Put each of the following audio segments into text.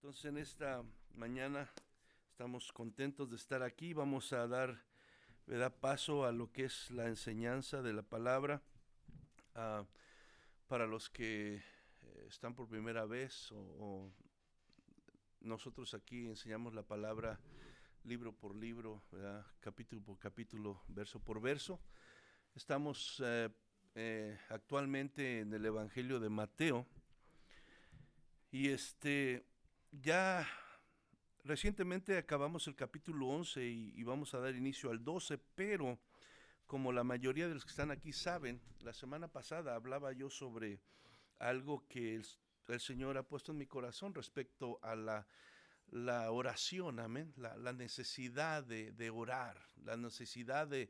Entonces en esta mañana estamos contentos de estar aquí. Vamos a dar, ¿verdad?, paso a lo que es la enseñanza de la palabra. Ah, para los que están por primera vez o nosotros aquí enseñamos la palabra libro por libro, ¿verdad?, capítulo por capítulo, verso por verso. Estamos actualmente en el Evangelio de Mateo y ya recientemente acabamos el capítulo 11 y vamos a dar inicio al 12, pero como la mayoría de los que están aquí saben, la semana pasada hablaba yo sobre algo que el Señor ha puesto en mi corazón respecto a la oración, amén, la necesidad de orar, la necesidad de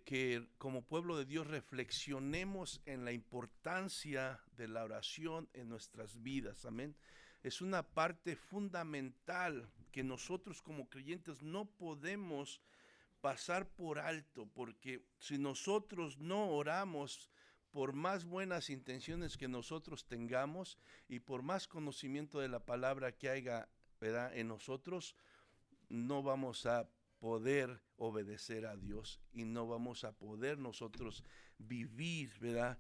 que como pueblo de Dios reflexionemos en la importancia de la oración en nuestras vidas, amén. Es una parte fundamental que nosotros como creyentes no podemos pasar por alto, porque si nosotros no oramos, por más buenas intenciones que nosotros tengamos y por más conocimiento de la palabra que haya, ¿verdad?, en nosotros, no vamos a poder obedecer a Dios y no vamos a poder nosotros vivir, ¿verdad?,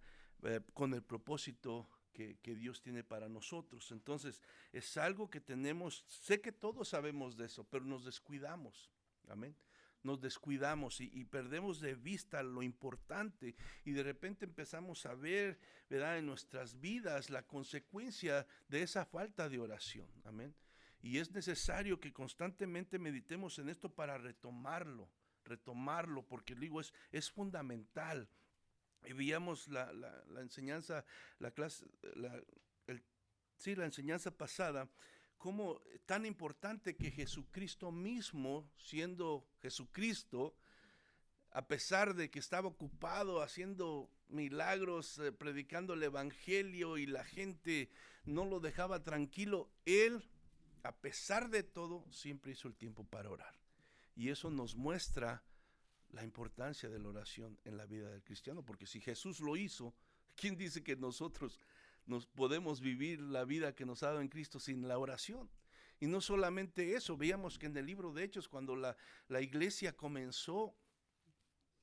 con el propósito que Dios tiene para nosotros. Entonces, es algo que tenemos, sé que todos sabemos de eso, pero nos descuidamos, amén. Nos descuidamos y perdemos de vista lo importante y de repente empezamos a ver, ¿verdad?, en nuestras vidas la consecuencia de esa falta de oración, amén. Y es necesario que constantemente meditemos en esto para retomarlo, porque digo, es fundamental. Y veíamos la enseñanza, la clase, el, sí, la enseñanza pasada, como tan importante que Jesucristo mismo, siendo Jesucristo, a pesar de que estaba ocupado haciendo milagros, predicando el evangelio y la gente no lo dejaba tranquilo, él, a pesar de todo, siempre hizo el tiempo para orar. Y eso nos muestra la importancia de la oración en la vida del cristiano, porque si Jesús lo hizo, ¿quién dice que nosotros nos podemos vivir la vida que nos ha dado en Cristo sin la oración? Y no solamente eso, veíamos que en el libro de Hechos, cuando la iglesia comenzó,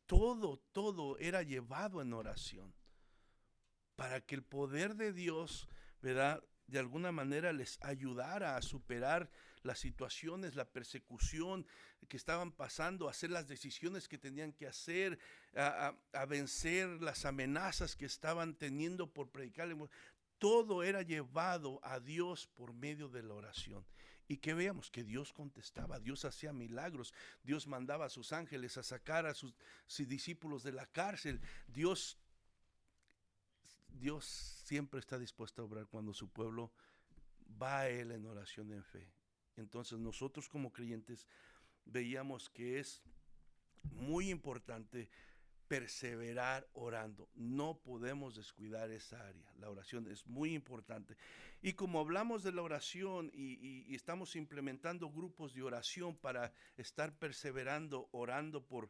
todo era llevado en oración, para que el poder de Dios, ¿verdad?, de alguna manera les ayudara a superar las situaciones, la persecución que estaban pasando, a hacer las decisiones que tenían que hacer, a vencer las amenazas que estaban teniendo por predicar. Todo era llevado a Dios por medio de la oración. Y que veamos que Dios contestaba, Dios hacía milagros, Dios mandaba a sus ángeles a sacar a sus discípulos de la cárcel. Dios siempre está dispuesto a obrar cuando su pueblo va a Él en oración, en fe. Entonces nosotros como creyentes veíamos que es muy importante perseverar orando. No podemos descuidar esa área. La oración es muy importante. Y como hablamos de la oración y estamos implementando grupos de oración para estar perseverando, orando por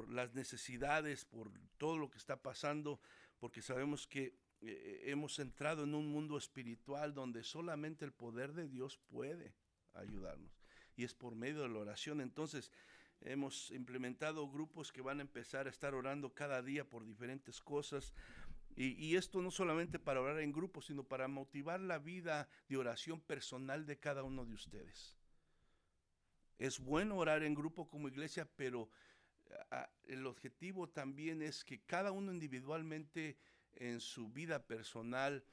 las necesidades, por todo lo que está pasando, porque sabemos que hemos entrado en un mundo espiritual donde solamente el poder de Dios puede ayudarnos. Y es por medio de la oración. Entonces, hemos implementado grupos que van a empezar a estar orando cada día por diferentes cosas. Y esto no solamente para orar en grupo, sino para motivar la vida de oración personal de cada uno de ustedes. Es bueno orar en grupo como iglesia, pero el objetivo también es que cada uno individualmente en su vida personal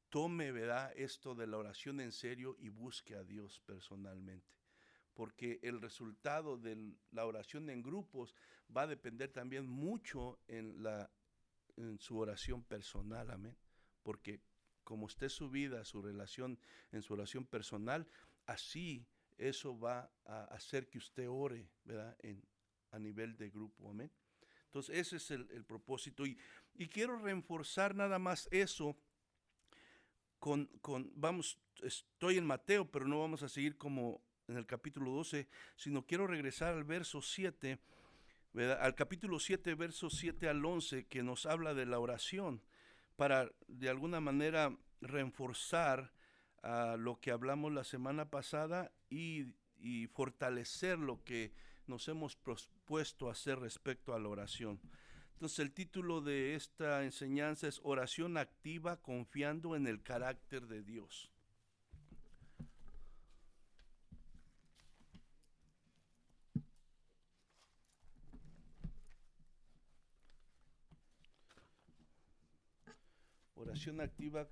tome, ¿verdad?, esto de la oración en serio y busque a Dios personalmente. Porque el resultado de la oración en grupos va a depender también mucho en su oración personal, amén. Porque como esté su vida, su relación, en su oración personal, así eso va a hacer que usted ore, ¿verdad?, a nivel de grupo, amén. Entonces ese es el propósito y quiero reforzar nada más eso vamos, estoy en Mateo, pero no vamos a seguir como en el capítulo 12, sino quiero regresar al verso 7, ¿verdad?, al capítulo 7, versos 7 al 11, que nos habla de la oración, para de alguna manera reforzar lo que hablamos la semana pasada y fortalecer lo que nos hemos propuesto hacer respecto a la oración. Entonces el título de esta enseñanza es Oración activa confiando en el carácter de Dios. Oración activa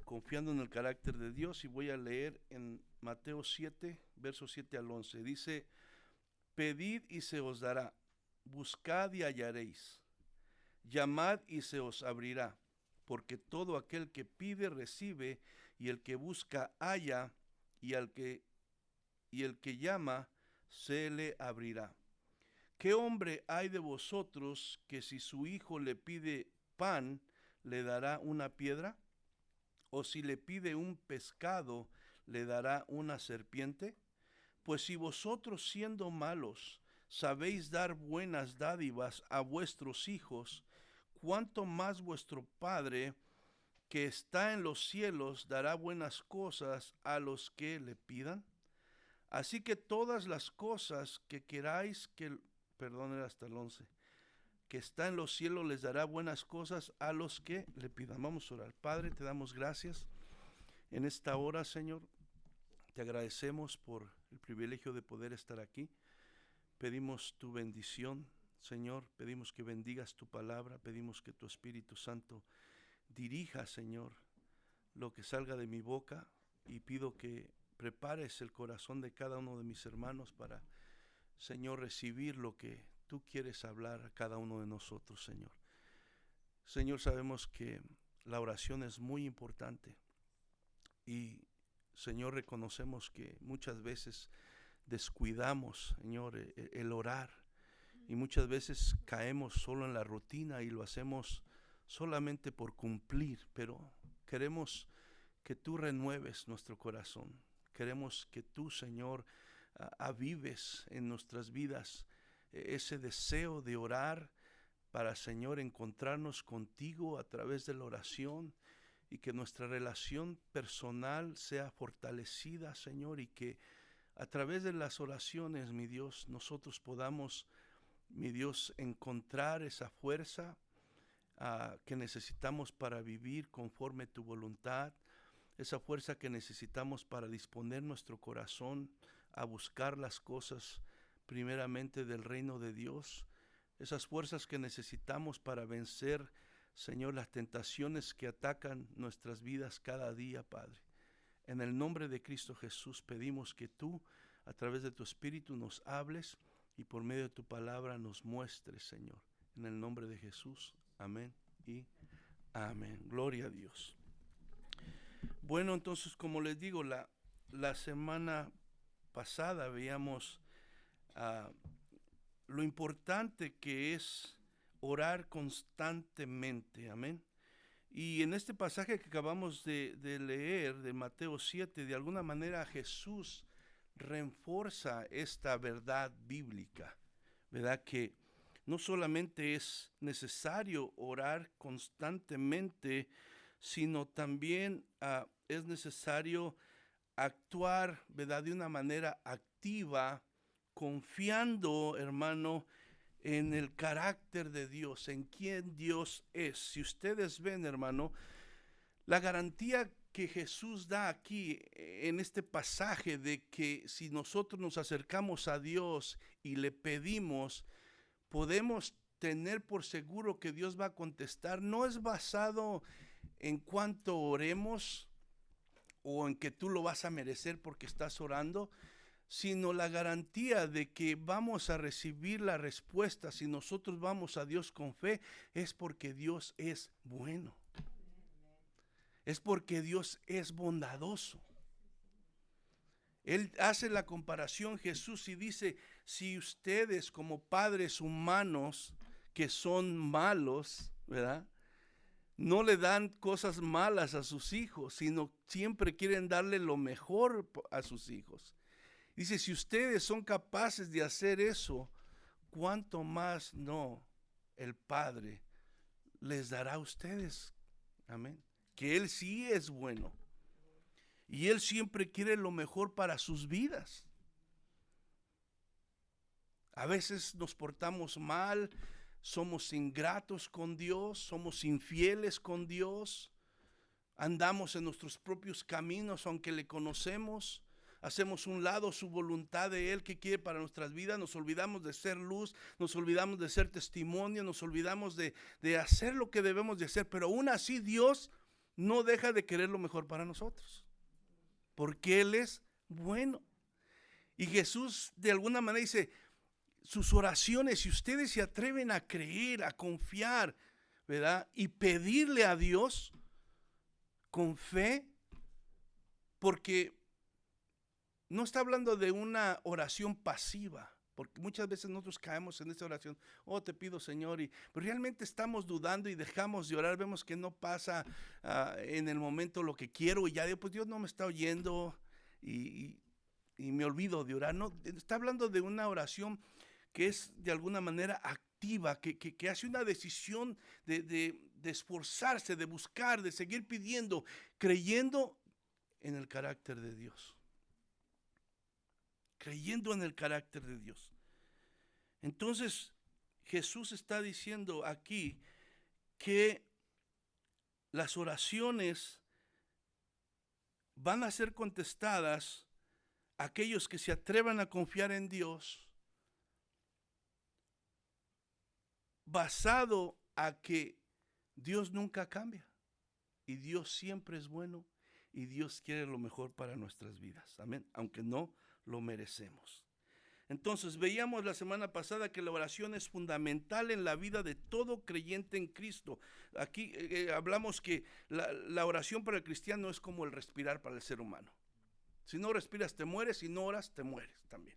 confiando en el carácter de Dios, y voy a leer en Mateo 7, versos 7 al 11. Dice: pedid y se os dará, buscad y hallaréis, llamad y se os abrirá, porque todo aquel que pide recibe, y el que busca halla, y el que llama se le abrirá. ¿Qué hombre hay de vosotros que si su hijo le pide pan, le dará una piedra? ¿O si le pide un pescado, le dará una serpiente? Pues si vosotros, siendo malos, sabéis dar buenas dádivas a vuestros hijos, cuánto más vuestro Padre, que está en los cielos, dará buenas cosas a los que le pidan. Así que todas las cosas que queráis que, perdón, hasta el 11, que está en los cielos les dará buenas cosas a los que le pidan. Vamos a orar. Padre, te damos gracias en esta hora, Señor. Te agradecemos por el privilegio de poder estar aquí. Pedimos tu bendición, Señor. Pedimos que bendigas tu palabra. Pedimos que tu Espíritu Santo dirija, Señor, lo que salga de mi boca, y pido que prepares el corazón de cada uno de mis hermanos para, Señor, recibir lo que tú quieres hablar a cada uno de nosotros, Señor. Señor, sabemos que la oración es muy importante y, Señor, reconocemos que muchas veces descuidamos, Señor, el orar, y muchas veces caemos solo en la rutina y lo hacemos solamente por cumplir, pero queremos que tú renueves nuestro corazón. Queremos que tú, Señor, avives en nuestras vidas ese deseo de orar para, Señor, encontrarnos contigo a través de la oración, y que nuestra relación personal sea fortalecida, Señor, y que a través de las oraciones, mi Dios, nosotros podamos, mi Dios, encontrar esa fuerza que necesitamos para vivir conforme tu voluntad, esa fuerza que necesitamos para disponer nuestro corazón a buscar las cosas primeramente del reino de Dios, esas fuerzas que necesitamos para vencer, Señor, las tentaciones que atacan nuestras vidas cada día, Padre. En el nombre de Cristo Jesús pedimos que tú, a través de tu Espíritu, nos hables y por medio de tu palabra nos muestres, Señor. En el nombre de Jesús, amén y amén. Gloria a Dios. Bueno, entonces, como les digo, la semana pasada veíamos lo importante que es orar constantemente, amén. Y en este pasaje que acabamos de leer de Mateo 7, de alguna manera Jesús refuerza esta verdad bíblica, ¿verdad? Que no solamente es necesario orar constantemente, sino también es necesario actuar, ¿verdad?, de una manera activa, confiando, hermano, en el carácter de Dios, en quién Dios es. Si ustedes ven, hermano, la garantía que Jesús da aquí en este pasaje de que si nosotros nos acercamos a Dios y le pedimos, podemos tener por seguro que Dios va a contestar, no es basado en cuánto oremos o en que tú lo vas a merecer porque estás orando, sino la garantía de que vamos a recibir la respuesta si nosotros vamos a Dios con fe, es porque Dios es bueno. Es porque Dios es bondadoso. Él hace la comparación, Jesús, y dice, si ustedes como padres humanos que son malos, ¿verdad?, no le dan cosas malas a sus hijos, sino siempre quieren darle lo mejor a sus hijos. Dice, si ustedes son capaces de hacer eso, ¿cuánto más no el Padre les dará a ustedes? Amén. Que Él sí es bueno. y Él siempre quiere lo mejor para sus vidas. A veces nos portamos mal, somos ingratos con Dios, somos infieles con Dios, andamos en nuestros propios caminos aunque le conocemos, hacemos un lado su voluntad de Él que quiere para nuestras vidas, nos olvidamos de ser luz, nos olvidamos de ser testimonio, nos olvidamos de hacer lo que debemos de hacer, pero aún así Dios no deja de querer lo mejor para nosotros, porque Él es bueno. Y Jesús de alguna manera dice, sus oraciones, si ustedes se atreven a creer, a confiar, ¿verdad? Y pedirle a Dios con fe, porque no está hablando de una oración pasiva, porque muchas veces nosotros caemos en esta oración, oh te pido Señor, pero realmente estamos dudando y dejamos de orar, vemos que no pasa en el momento lo que quiero y ya pues Dios no me está oyendo y me olvido de orar. No, está hablando de una oración que es de alguna manera activa, que hace una decisión de esforzarse, de buscar, de seguir pidiendo, creyendo en el carácter de Dios. Creyendo en el carácter de Dios. Entonces, Jesús está diciendo aquí que las oraciones van a ser contestadas a aquellos que se atrevan a confiar en Dios, basado a que Dios nunca cambia y Dios siempre es bueno y Dios quiere lo mejor para nuestras vidas. Amén. Aunque no lo merecemos. Entonces veíamos la semana pasada que la oración es fundamental en la vida de todo creyente en Cristo. Aquí hablamos que la oración para el cristiano es como el respirar para el ser humano. Si no respiras te mueres, si no oras te mueres también.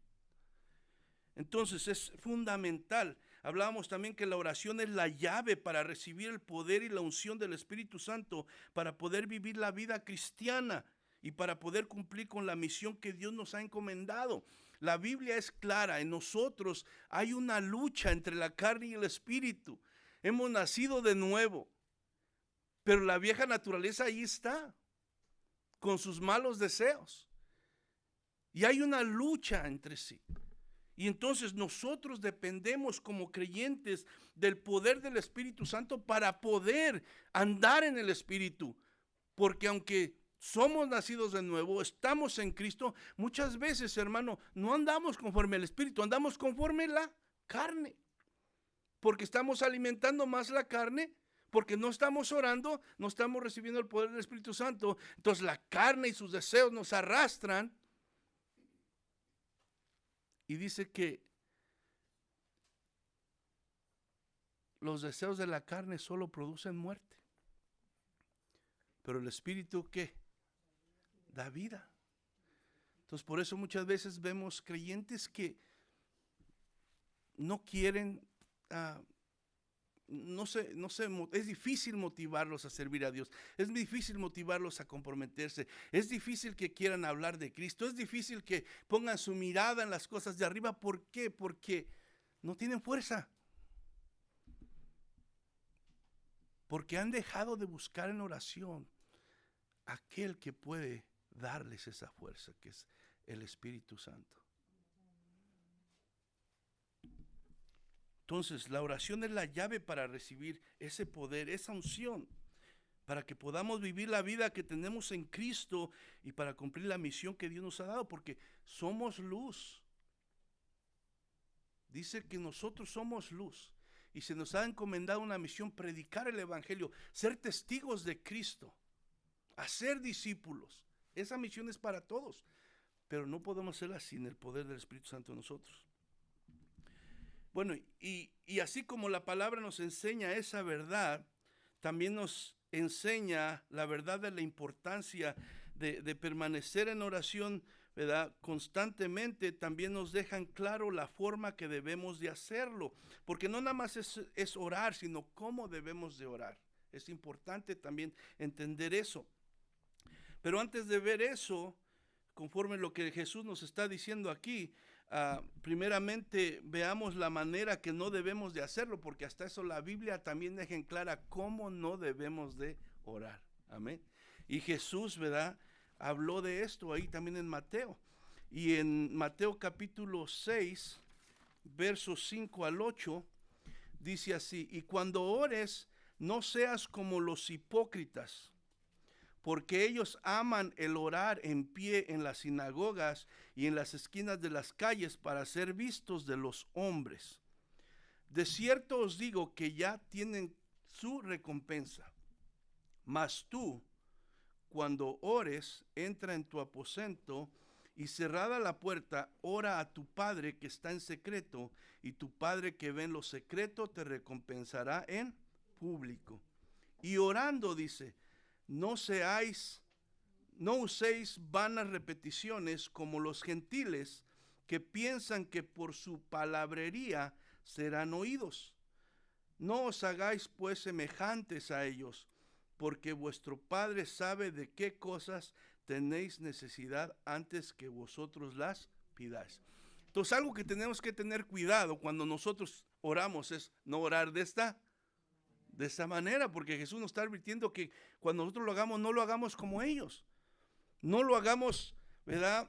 Entonces es fundamental. Hablábamos también que la oración es la llave para recibir el poder y la unción del Espíritu Santo, para poder vivir la vida cristiana y para poder cumplir con la misión que Dios nos ha encomendado. La Biblia es clara, en nosotros hay una lucha entre la carne y el espíritu. Hemos nacido de nuevo, pero la vieja naturaleza ahí está, con sus malos deseos. Y hay una lucha entre sí. Y entonces nosotros dependemos como creyentes del poder del Espíritu Santo para poder andar en el Espíritu. Porque aunque somos nacidos de nuevo, estamos en Cristo, muchas veces, hermano, no andamos conforme al Espíritu, andamos conforme a la carne. Porque estamos alimentando más la carne, porque no estamos orando, no estamos recibiendo el poder del Espíritu Santo. Entonces la carne y sus deseos nos arrastran. Y dice que los deseos de la carne solo producen muerte. Pero el Espíritu, ¿qué? Da vida. Entonces por eso muchas veces vemos creyentes que no quieren, es difícil motivarlos a servir a Dios, es difícil motivarlos a comprometerse, es difícil que quieran hablar de Cristo, es difícil que pongan su mirada en las cosas de arriba. ¿Por qué? Porque no tienen fuerza, porque han dejado de buscar en oración aquel que puede darles esa fuerza, que es el Espíritu Santo. Entonces, la oración es la llave para recibir ese poder, esa unción, para que podamos vivir la vida que tenemos en Cristo y para cumplir la misión que Dios nos ha dado, porque somos luz. Dice que nosotros somos luz y se nos ha encomendado una misión: predicar el Evangelio, ser testigos de Cristo, hacer discípulos. Esa misión es para todos, pero no podemos hacerla sin el poder del Espíritu Santo en nosotros. Bueno, y así como la palabra nos enseña esa verdad, también nos enseña la verdad de la importancia de permanecer en oración, ¿verdad? Constantemente. También nos dejan claro la forma que debemos de hacerlo, porque no nada más es orar, sino cómo debemos de orar. Es importante también entender eso. Pero antes de ver eso, conforme lo que Jesús nos está diciendo aquí, primeramente veamos la manera que no debemos de hacerlo, porque hasta eso la Biblia también deja en clara cómo no debemos de orar. Amén. Y Jesús, ¿verdad?, habló de esto ahí también en Mateo. Y en Mateo capítulo 6, versos 5 al 8, dice así: y cuando ores, no seas como los hipócritas, porque ellos aman el orar en pie en las sinagogas y en las esquinas de las calles para ser vistos de los hombres. De cierto os digo que ya tienen su recompensa. Mas tú, cuando ores, entra en tu aposento y cerrada la puerta, ora a tu Padre que está en secreto, y tu Padre que ve en lo secreto te recompensará en público. Y orando dice: no uséis vanas repeticiones como los gentiles, que piensan que por su palabrería serán oídos. No os hagáis pues semejantes a ellos, porque vuestro Padre sabe de qué cosas tenéis necesidad antes que vosotros las pidáis. Entonces, algo que tenemos que tener cuidado cuando nosotros oramos es no orar de esta manera, porque Jesús nos está advirtiendo que cuando nosotros lo hagamos, no lo hagamos como ellos. No lo hagamos, ¿verdad?,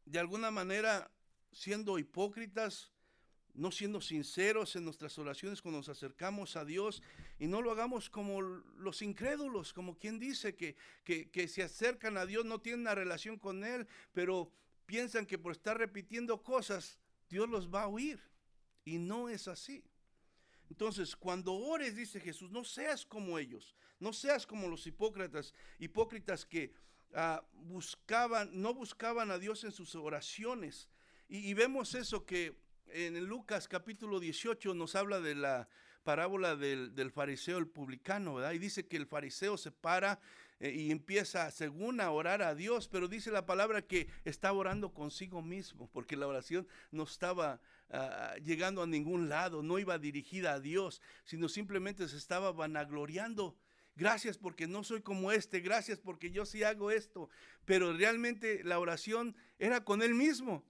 de alguna manera siendo hipócritas, no siendo sinceros en nuestras oraciones cuando nos acercamos a Dios, y no lo hagamos como los incrédulos, como quien dice que se acercan a Dios, no tienen una relación con Él, pero piensan que por estar repitiendo cosas, Dios los va a oír, y no es así. Entonces, cuando ores, dice Jesús, no seas como ellos, no seas como los hipócritas que no buscaban a Dios en sus oraciones. Y vemos eso que en Lucas capítulo 18 nos habla de la parábola del fariseo, el publicano, ¿verdad? Y dice que el fariseo se para y empieza según a orar a Dios, pero dice la palabra que estaba orando consigo mismo, porque la oración no estaba llegando a ningún lado, no iba dirigida a Dios, sino simplemente se estaba vanagloriando. Gracias porque no soy como gracias porque yo sí hago esto, pero realmente la oración era con él mismo.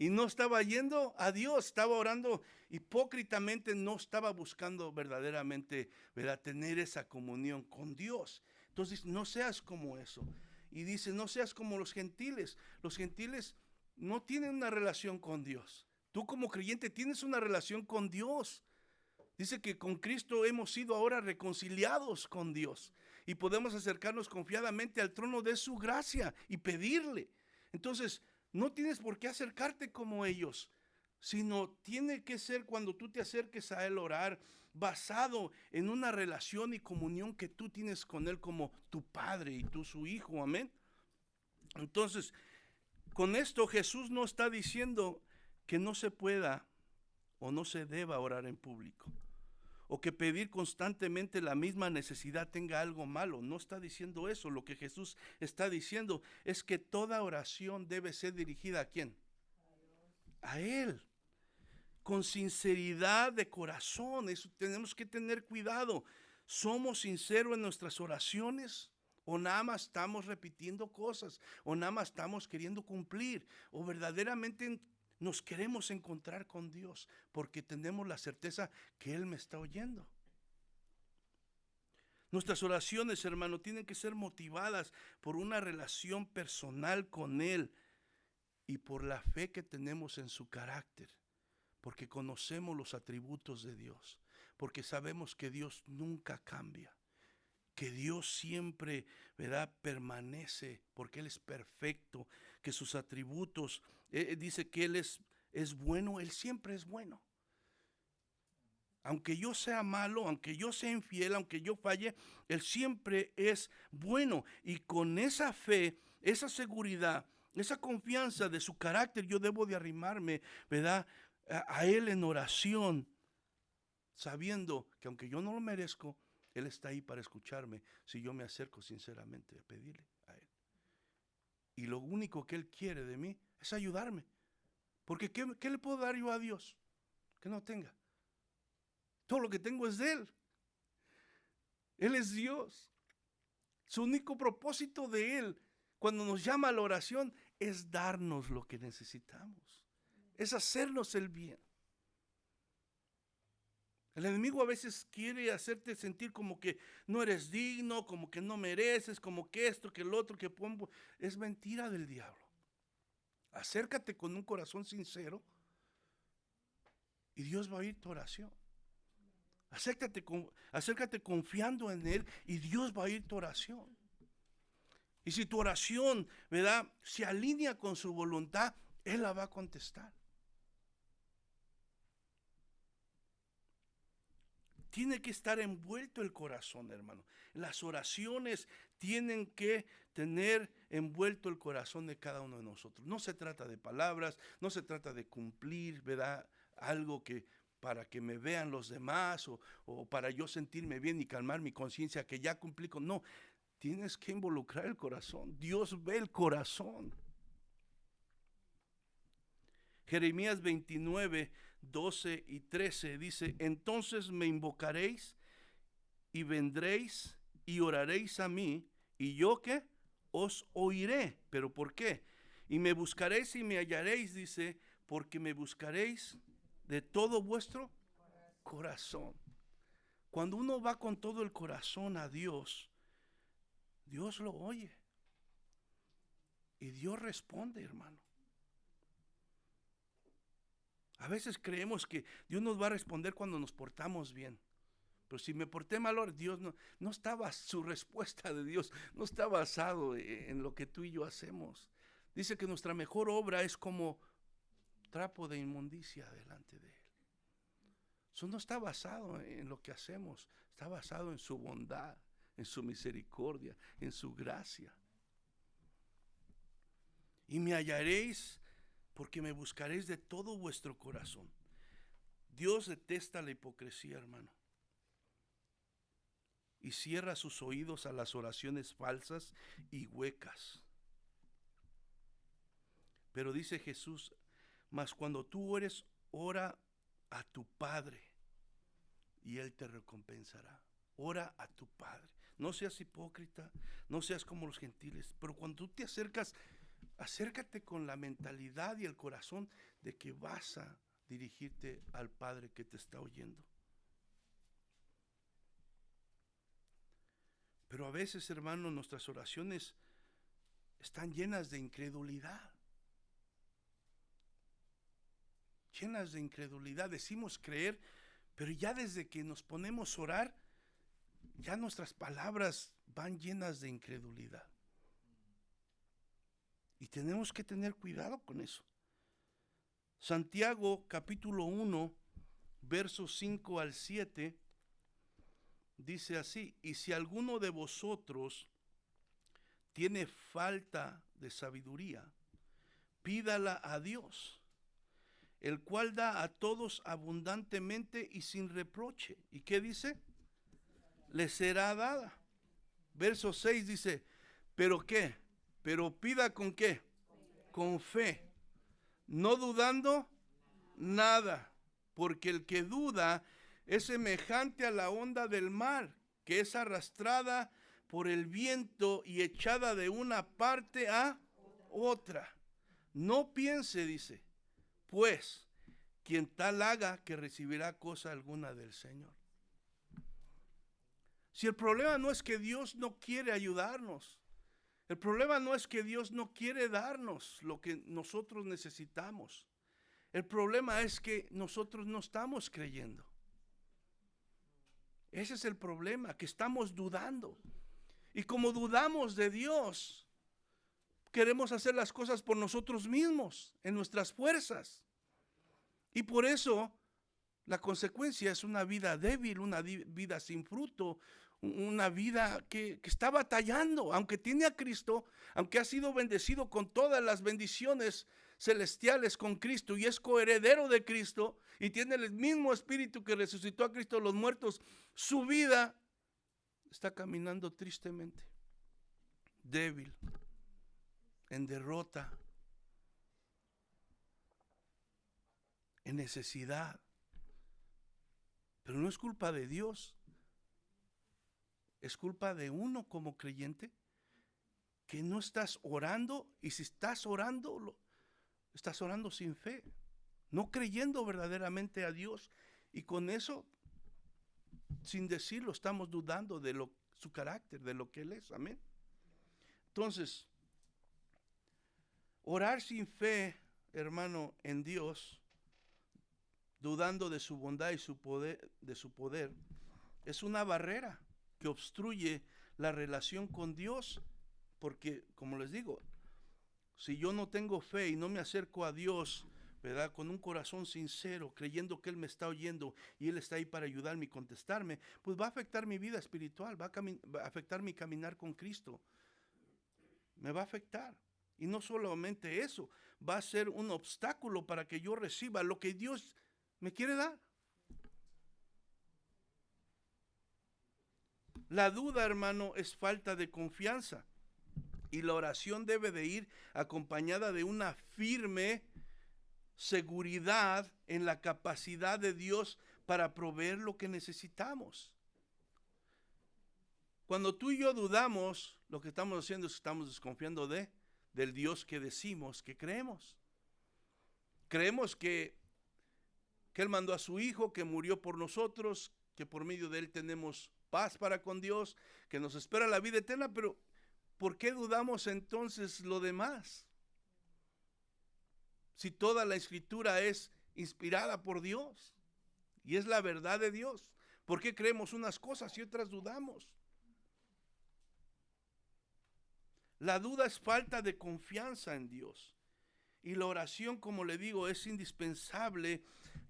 Y no estaba yendo a Dios, estaba orando hipócritamente, no estaba buscando verdaderamente, ¿verdad?, tener esa comunión con Dios. Entonces, no seas como eso. Y dice, no seas como los gentiles. Los gentiles no tienen una relación con Dios. Tú como creyente tienes una relación con Dios. Dice que con Cristo hemos sido ahora reconciliados con Dios y podemos acercarnos confiadamente al trono de su gracia y pedirle. Entonces, no tienes por qué acercarte como ellos, sino tiene que ser cuando tú te acerques a Él orar basado en una relación y comunión que tú tienes con Él como tu Padre y tú su Hijo, amén. Entonces, con esto Jesús no está diciendo que no se pueda o no se deba orar en público, o que pedir constantemente la misma necesidad tenga algo malo. No está diciendo eso. Lo que Jesús está diciendo es que toda oración debe ser dirigida ¿a quién? A Él, con sinceridad de corazón. Eso tenemos que tener cuidado. ¿Somos sinceros en nuestras oraciones? ¿O nada más estamos repitiendo cosas? ¿O nada más estamos queriendo cumplir? ¿O verdaderamente nos queremos encontrar con Dios porque tenemos la certeza que Él me está oyendo? Nuestras oraciones, hermano, tienen que ser motivadas por una relación personal con Él y por la fe que tenemos en su carácter, porque conocemos los atributos de Dios, porque sabemos que Dios nunca cambia, que Dios siempre, ¿verdad?, permanece, porque Él es perfecto, que sus atributos, dice que Él es bueno, Él siempre es bueno. Aunque yo sea malo, aunque yo sea infiel, aunque yo falle, Él siempre es bueno. Y con esa fe, esa seguridad, esa confianza de su carácter, yo debo de arrimarme, ¿verdad?, a Él en oración, sabiendo que aunque yo no lo merezco, Él está ahí para escucharme si yo me acerco sinceramente a pedirle a Él. Y lo único que Él quiere de mí es ayudarme. Porque ¿qué le puedo dar yo a Dios que no tenga? Todo lo que tengo es de Él. Él es Dios. Su único propósito de Él, cuando nos llama a la oración, es darnos lo que necesitamos. Es hacernos el bien. El enemigo a veces quiere hacerte sentir como que no eres digno, como que no mereces, como que esto, que el otro, que pongo. Es mentira del diablo. Acércate con un corazón sincero y Dios va a oír tu oración. Acércate confiando en Él y Dios va a oír tu oración. Y si tu oración, ¿verdad?, se alinea con su voluntad, Él la va a contestar. Tiene que estar envuelto el corazón, hermano. Las oraciones tienen que tener envuelto el corazón de cada uno de nosotros. No se trata de palabras, no se trata de cumplir, ¿verdad?, algo que para que me vean los demás o para yo sentirme bien y calmar mi conciencia que ya cumplí con. No, tienes que involucrar el corazón. Dios ve el corazón. Jeremías 29, 12 y 13 dice: entonces me invocaréis y vendréis y oraréis a mí, y yo ¿qué? Os oiré. ¿Pero por qué? Y me buscaréis y me hallaréis, dice, porque me buscaréis de todo vuestro corazón. Cuando uno va con todo el corazón a Dios, Dios lo oye. Y Dios responde, hermano. A veces creemos que Dios nos va a responder cuando nos portamos bien. Pero si me porté mal, Dios no estaba, su respuesta de Dios no está basado en lo que tú y yo hacemos. Dice que nuestra mejor obra es como trapo de inmundicia delante de Él. Eso no está basado en lo que hacemos, está basado en su bondad, en su misericordia, en su gracia. Y me hallaréis porque me buscaréis de todo vuestro corazón. Dios detesta la hipocresía, hermano. Y cierra sus oídos a las oraciones falsas y huecas. Pero dice Jesús: mas cuando tú ores, ora a tu Padre y Él te recompensará. Ora a tu Padre. No seas hipócrita, no seas como los gentiles, pero cuando tú te acercas, acércate con la mentalidad y el corazón de que vas a dirigirte al Padre que te está oyendo. Pero a veces, hermano, nuestras oraciones están llenas de incredulidad. Llenas de incredulidad. Decimos creer, pero ya desde que nos ponemos a orar, ya nuestras palabras van llenas de incredulidad. Y tenemos que tener cuidado con eso. Santiago capítulo 1, versos 5 al 7, dice así: y si alguno de vosotros tiene falta de sabiduría, pídala a Dios, el cual da a todos abundantemente y sin reproche. ¿Y qué dice? Le será dada. Verso 6 dice: ¿pero qué? Pero pida ¿con qué? Con fe, no dudando nada, porque el que duda es semejante a la onda del mar, que es arrastrada por el viento y echada de una parte a otra. No piense, dice, pues, quien tal haga, que recibirá cosa alguna del Señor. Si el problema no es que Dios no quiere ayudarnos, el problema no es que Dios no quiere darnos lo que nosotros necesitamos. El problema es que nosotros no estamos creyendo. Ese es el problema, que estamos dudando. Y como dudamos de Dios, queremos hacer las cosas por nosotros mismos, en nuestras fuerzas. Y por eso la consecuencia es una vida débil, una vida sin fruto, una vida que está batallando, aunque tiene a Cristo, aunque ha sido bendecido con todas las bendiciones celestiales con Cristo y es coheredero de Cristo y tiene el mismo espíritu que resucitó a Cristo de los muertos. Su vida está caminando tristemente, débil, en derrota, en necesidad. Pero no es culpa de Dios, es culpa de uno como creyente que no estás orando, y si estás orando, estás orando sin fe, no creyendo verdaderamente a Dios, y con eso sin decirlo, estamos dudando de su carácter, de lo que Él es. Amén. Entonces, orar sin fe, hermano, en Dios, dudando de su bondad y de su poder, es una barrera que obstruye la relación con Dios, porque, como les digo, si yo no tengo fe y no me acerco a Dios, ¿verdad?, con un corazón sincero, creyendo que Él me está oyendo y Él está ahí para ayudarme y contestarme, pues va a afectar mi vida espiritual, va a afectar mi caminar con Cristo. Me va a afectar. Y no solamente eso, va a ser un obstáculo para que yo reciba lo que Dios me quiere dar. La duda, hermano, es falta de confianza. Y la oración debe de ir acompañada de una firme seguridad en la capacidad de Dios para proveer lo que necesitamos. Cuando tú y yo dudamos, lo que estamos haciendo es que estamos desconfiando del Dios que decimos que creemos. Creemos que Él mandó a su Hijo, que murió por nosotros, que por medio de Él tenemos paz para con Dios, que nos espera la vida eterna, pero ¿por qué dudamos entonces lo demás? Si toda la Escritura es inspirada por Dios y es la verdad de Dios, ¿por qué creemos unas cosas y otras dudamos? La duda es falta de confianza en Dios. Y la oración, como le digo, es indispensable,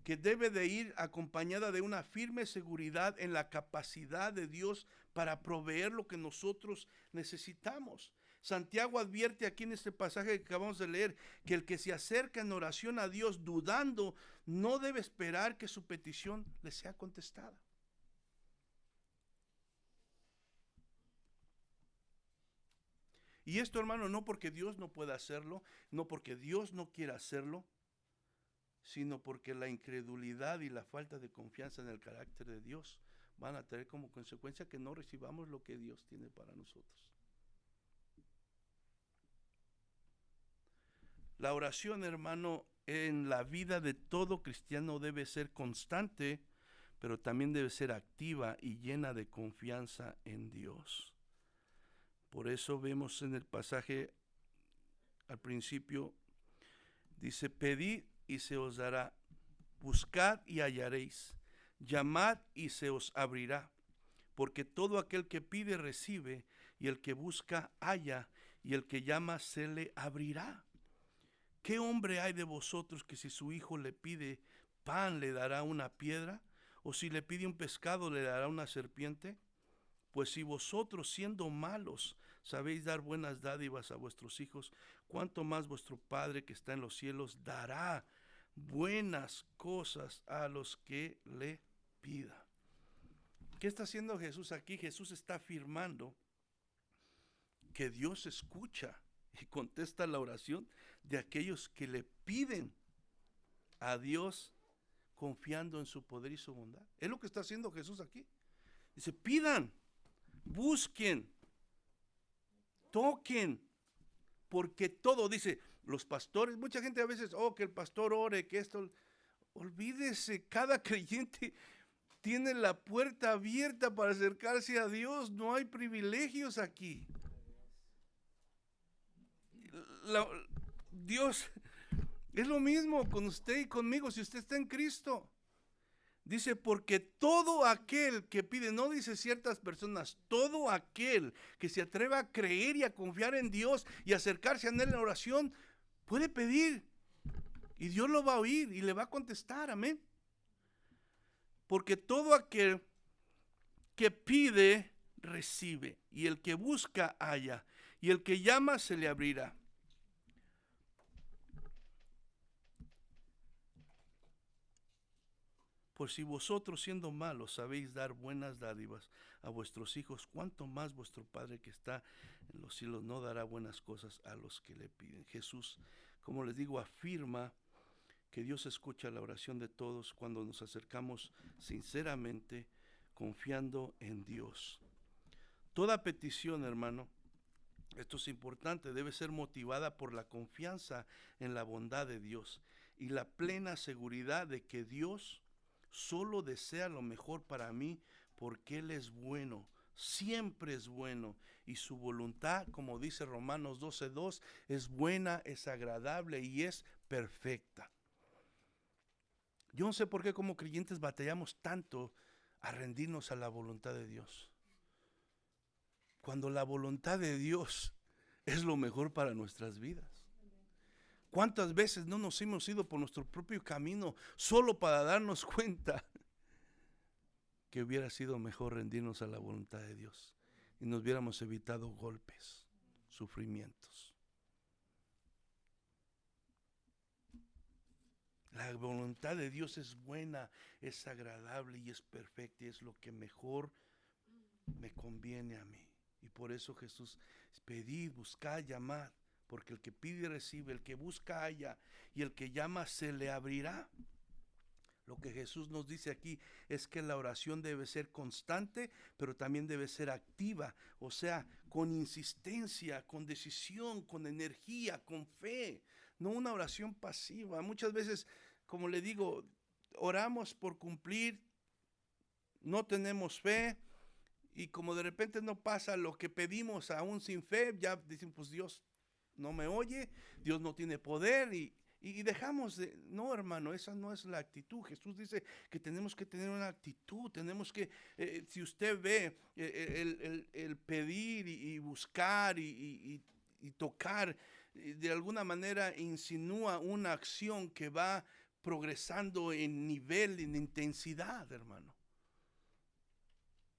que debe de ir acompañada de una firme seguridad en la capacidad de Dios para proveer lo que nosotros necesitamos. Santiago advierte aquí en este pasaje que acabamos de leer, que el que se acerca en oración a Dios dudando, no debe esperar que su petición le sea contestada. Y esto, hermano, no porque Dios no pueda hacerlo, no porque Dios no quiera hacerlo, sino porque la incredulidad y la falta de confianza en el carácter de Dios van a traer como consecuencia que no recibamos lo que Dios tiene para nosotros. La oración, hermano, en la vida de todo cristiano debe ser constante, pero también debe ser activa y llena de confianza en Dios. Por eso vemos en el pasaje al principio, dice: pedid y se os dará, buscad y hallaréis, llamad y se os abrirá, porque todo aquel que pide recibe, y el que busca halla, y el que llama se le abrirá. ¿Qué hombre hay de vosotros que si su hijo le pide pan le dará una piedra? ¿O si le pide un pescado le dará una serpiente? Pues si vosotros, siendo malos, sabéis dar buenas dádivas a vuestros hijos, ¿cuánto más vuestro Padre que está en los cielos dará buenas cosas a los que le pidan? ¿Qué está haciendo Jesús aquí? Jesús está afirmando que Dios escucha y contesta la oración de aquellos que le piden a Dios confiando en su poder y su bondad. Es lo que está haciendo Jesús aquí. Dice: pidan, busquen, toquen, porque todo, dice, los pastores, mucha gente a veces, que el pastor ore, que esto, olvídese, cada creyente tiene la puerta abierta para acercarse a Dios, no hay privilegios aquí. Dios es lo mismo con usted y conmigo si usted está en Cristo. Dice: porque todo aquel que pide, no dice ciertas personas, todo aquel que se atreva a creer y a confiar en Dios y acercarse a Él en la oración, puede pedir y Dios lo va a oír y le va a contestar. Amén. Porque todo aquel que pide, recibe, y el que busca, halla, y el que llama, se le abrirá. Por si vosotros, siendo malos, sabéis dar buenas dádivas a vuestros hijos, ¿cuánto más vuestro Padre que está en los cielos no dará buenas cosas a los que le piden? Jesús, como les digo, afirma que Dios escucha la oración de todos cuando nos acercamos sinceramente, confiando en Dios. Toda petición, hermano, esto es importante, debe ser motivada por la confianza en la bondad de Dios y la plena seguridad de que Dios solo desea lo mejor para mí, porque Él es bueno, siempre es bueno, y su voluntad, como dice Romanos 12:2, es buena, es agradable y es perfecta. Yo no sé por qué como creyentes batallamos tanto a rendirnos a la voluntad de Dios, cuando la voluntad de Dios es lo mejor para nuestras vidas. ¿Cuántas veces no nos hemos ido por nuestro propio camino solo para darnos cuenta que hubiera sido mejor rendirnos a la voluntad de Dios y nos hubiéramos evitado golpes, sufrimientos? La voluntad de Dios es buena, es agradable y es perfecta, y es lo que mejor me conviene a mí. Y por eso Jesús: pedid, buscad, llamad, porque el que pide recibe, el que busca halla, y el que llama se le abrirá. Lo que Jesús nos dice aquí es que la oración debe ser constante, pero también debe ser activa, o sea, con insistencia, con decisión, con energía, con fe, no una oración pasiva. Muchas veces, como le digo, oramos por cumplir, no tenemos fe, y como de repente no pasa lo que pedimos aún sin fe, ya dicen, pues Dios no me oye, Dios no tiene poder, y dejamos de... No, hermano, esa no es la actitud. Jesús dice que tenemos que tener una actitud, tenemos que, si usted ve el pedir y buscar y tocar, de alguna manera insinúa una acción que va progresando en nivel, en intensidad, hermano.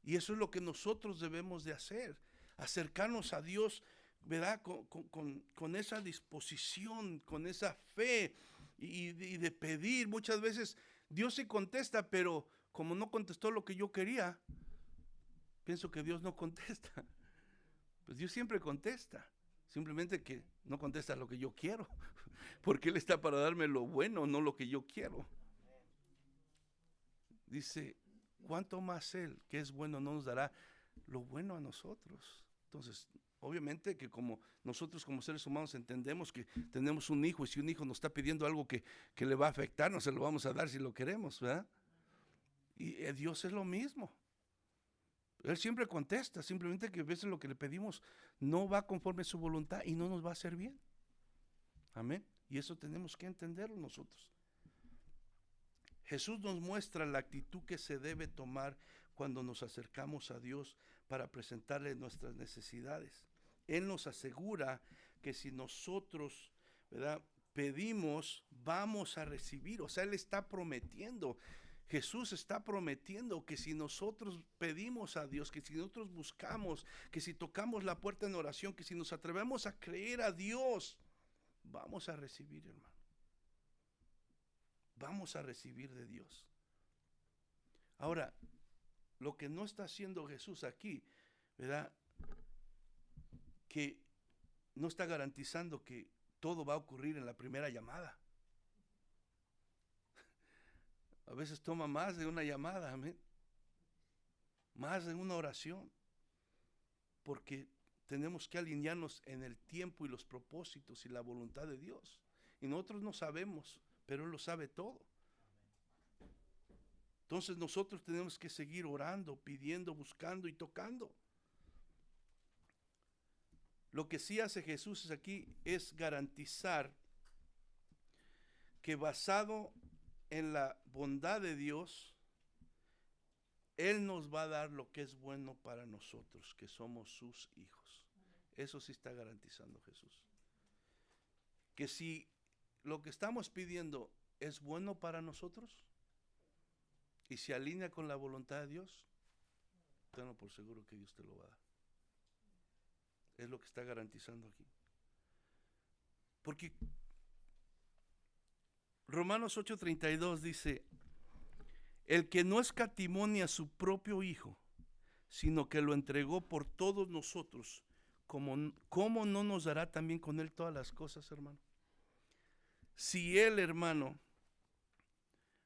Y eso es lo que nosotros debemos de hacer, acercarnos a Dios, ¿verdad? Con esa disposición, con esa fe y de pedir. Muchas veces Dios sí contesta, pero como no contestó lo que yo quería, pienso que Dios no contesta. Pues Dios siempre contesta, simplemente que no contesta lo que yo quiero, porque Él está para darme lo bueno, no lo que yo quiero. Dice, ¿cuánto más Él, que es bueno, no nos dará lo bueno a nosotros? Entonces, obviamente que como nosotros como seres humanos entendemos que tenemos un hijo, y si un hijo nos está pidiendo algo que le va a afectar, no se lo vamos a dar si lo queremos, ¿verdad? Y Dios es lo mismo. Él siempre contesta, simplemente que a veces lo que le pedimos no va conforme a su voluntad y no nos va a hacer bien. Amén. Y eso tenemos que entenderlo nosotros. Jesús nos muestra la actitud que se debe tomar cuando nos acercamos a Dios para presentarle nuestras necesidades. Él nos asegura que si nosotros, ¿verdad?, pedimos, vamos a recibir. O sea, Él está prometiendo, Jesús está prometiendo que si nosotros pedimos a Dios, que si nosotros buscamos, que si tocamos la puerta en oración, que si nos atrevemos a creer a Dios, vamos a recibir, hermano. Vamos a recibir de Dios. Ahora, lo que no está haciendo Jesús aquí, ¿verdad?, que no está garantizando que todo va a ocurrir en la primera llamada. A veces toma más de una llamada, amén, más de una oración, porque tenemos que alinearnos en el tiempo y los propósitos y la voluntad de Dios. Y nosotros no sabemos, pero Él lo sabe todo. Entonces nosotros tenemos que seguir orando, pidiendo, buscando y tocando. Lo que sí hace Jesús aquí es garantizar que basado en la bondad de Dios, Él nos va a dar lo que es bueno para nosotros, que somos sus hijos. Eso sí está garantizando Jesús. Que si lo que estamos pidiendo es bueno para nosotros y se alinea con la voluntad de Dios, tenlo por seguro que Dios te lo va a dar. Es lo que está garantizando aquí. Porque Romanos 8:32 dice, el que no escatimó a su propio hijo, sino que lo entregó por todos nosotros, ¿cómo no nos dará también con Él todas las cosas, hermano? Si Él, hermano,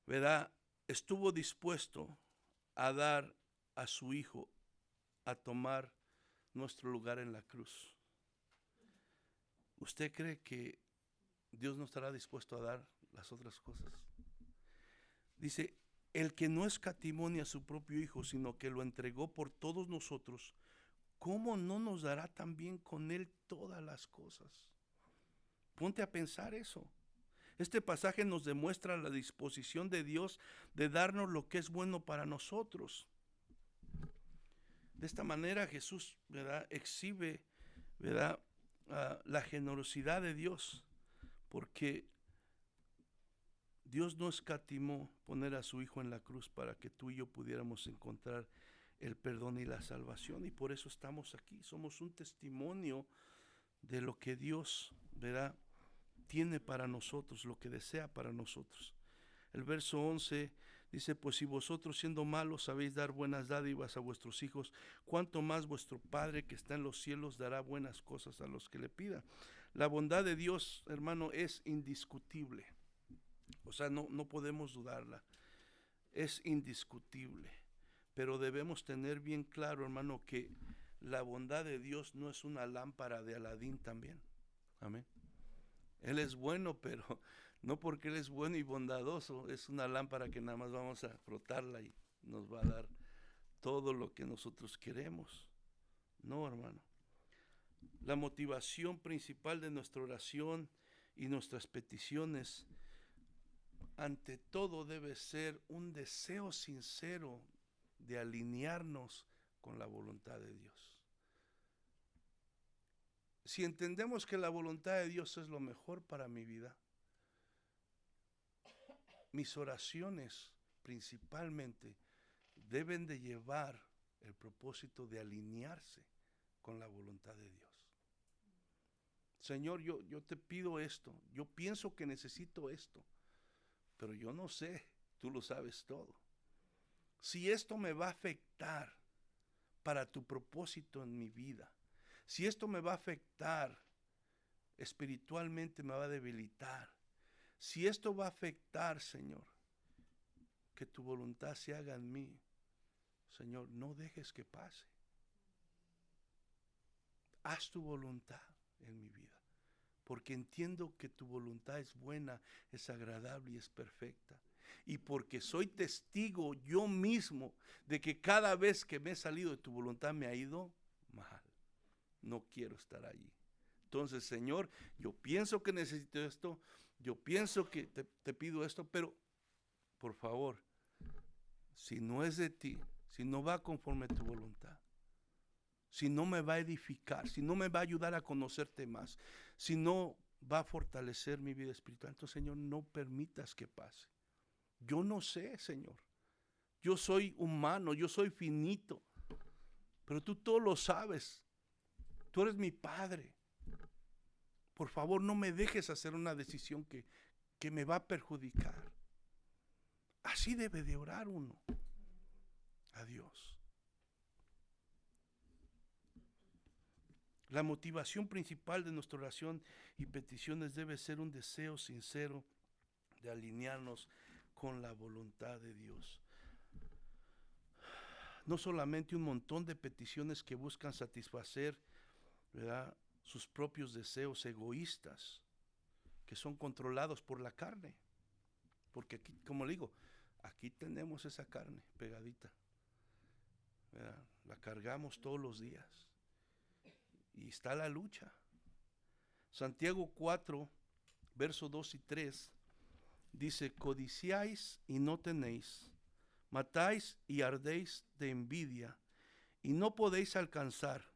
¿verdad?, estuvo dispuesto a dar a su hijo a tomar nuestro lugar en la cruz, ¿usted cree que Dios no estará dispuesto a dar las otras cosas? Dice, el que no escatimó ni a su propio Hijo, sino que lo entregó por todos nosotros, ¿cómo no nos dará también con Él todas las cosas? Ponte a pensar eso. Este pasaje nos demuestra la disposición de Dios de darnos lo que es bueno para nosotros. De esta manera Jesús, ¿verdad?, exhibe, ¿verdad?, la generosidad de Dios, porque Dios no escatimó poner a su Hijo en la cruz para que tú y yo pudiéramos encontrar el perdón y la salvación, y por eso estamos aquí. Somos un testimonio de lo que Dios, ¿verdad?, tiene para nosotros, lo que desea para nosotros. El verso 11 dice: pues si vosotros siendo malos sabéis dar buenas dádivas a vuestros hijos, cuánto más vuestro Padre que está en los cielos dará buenas cosas a los que le pidan. La bondad de Dios, hermano, es indiscutible. O sea, no podemos dudarla. Es indiscutible. Pero debemos tener bien claro, hermano, que la bondad de Dios no es una lámpara de Aladín también. Amén. Él es bueno, pero no porque Él es bueno y bondadoso, es una lámpara que nada más vamos a frotarla y nos va a dar todo lo que nosotros queremos. No, hermano. La motivación principal de nuestra oración y nuestras peticiones, ante todo, debe ser un deseo sincero de alinearnos con la voluntad de Dios. Si entendemos que la voluntad de Dios es lo mejor para mi vida, mis oraciones principalmente deben de llevar el propósito de alinearse con la voluntad de Dios. Señor, yo te pido esto, yo pienso que necesito esto, pero yo no sé, tú lo sabes todo. Si esto me va a afectar para tu propósito en mi vida, si esto me va a afectar espiritualmente, me va a debilitar, si esto va a afectar, Señor, que tu voluntad se haga en mí, Señor, no dejes que pase. Haz tu voluntad en mi vida, porque entiendo que tu voluntad es buena, es agradable y es perfecta. Y porque soy testigo yo mismo de que cada vez que me he salido de tu voluntad me ha ido mal. No quiero estar allí. Entonces, Señor, yo pienso que necesito esto, yo pienso que te pido esto, pero por favor, si no es de ti, si no va conforme a tu voluntad, si no me va a edificar, si no me va a ayudar a conocerte más, si no va a fortalecer mi vida espiritual, entonces, Señor, no permitas que pase. Yo no sé, Señor. Yo soy humano, yo soy finito, pero tú todo lo sabes. Tú eres mi Padre. Por favor, no me dejes hacer una decisión que me va a perjudicar. Así debe de orar uno a Dios. La motivación principal de nuestra oración y peticiones debe ser un deseo sincero de alinearnos con la voluntad de Dios. No solamente un montón de peticiones que buscan satisfacer, ¿verdad?, sus propios deseos egoístas, que son controlados por la carne. Porque aquí, como le digo, aquí tenemos esa carne pegadita, ¿verdad? La cargamos todos los días. Y está la lucha. Santiago 4, versos 2 y 3, dice: codiciáis y no tenéis, matáis y ardéis de envidia, y no podéis alcanzar,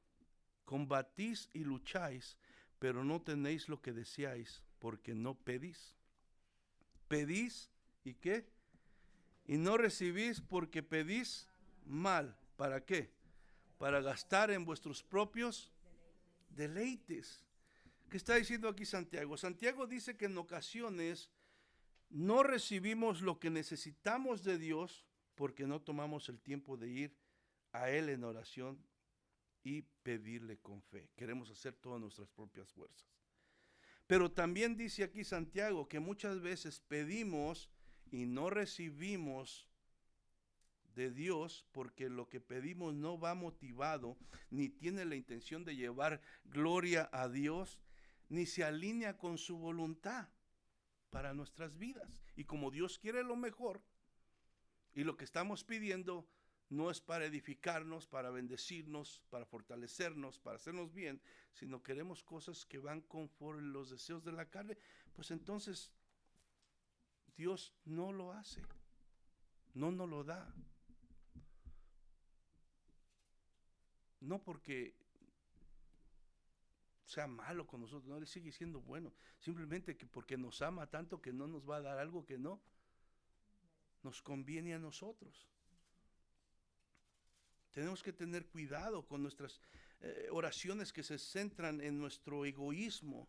combatís y lucháis, pero no tenéis lo que deseáis, porque no pedís. Pedís, ¿y qué? Y no recibís porque pedís mal. ¿Para qué? Para gastar en vuestros propios deleites. ¿Qué está diciendo aquí Santiago? Santiago dice que en ocasiones no recibimos lo que necesitamos de Dios porque no tomamos el tiempo de ir a Él en oración y pedirle con fe. Queremos hacer todas nuestras propias fuerzas. Pero también dice aquí Santiago que muchas veces pedimos y no recibimos de Dios porque lo que pedimos no va motivado, ni tiene la intención de llevar gloria a Dios, ni se alinea con su voluntad para nuestras vidas. Y como Dios quiere lo mejor, Y lo que estamos pidiendo no es para edificarnos, para bendecirnos, para fortalecernos, para hacernos bien, sino queremos cosas que van conforme los deseos de la carne, pues entonces Dios no lo hace, no nos lo da. No porque sea malo con nosotros, no, Él sigue siendo bueno, simplemente que porque nos ama tanto que no nos va a dar algo que no nos conviene a nosotros. Tenemos que tener cuidado con nuestras oraciones que se centran en nuestro egoísmo,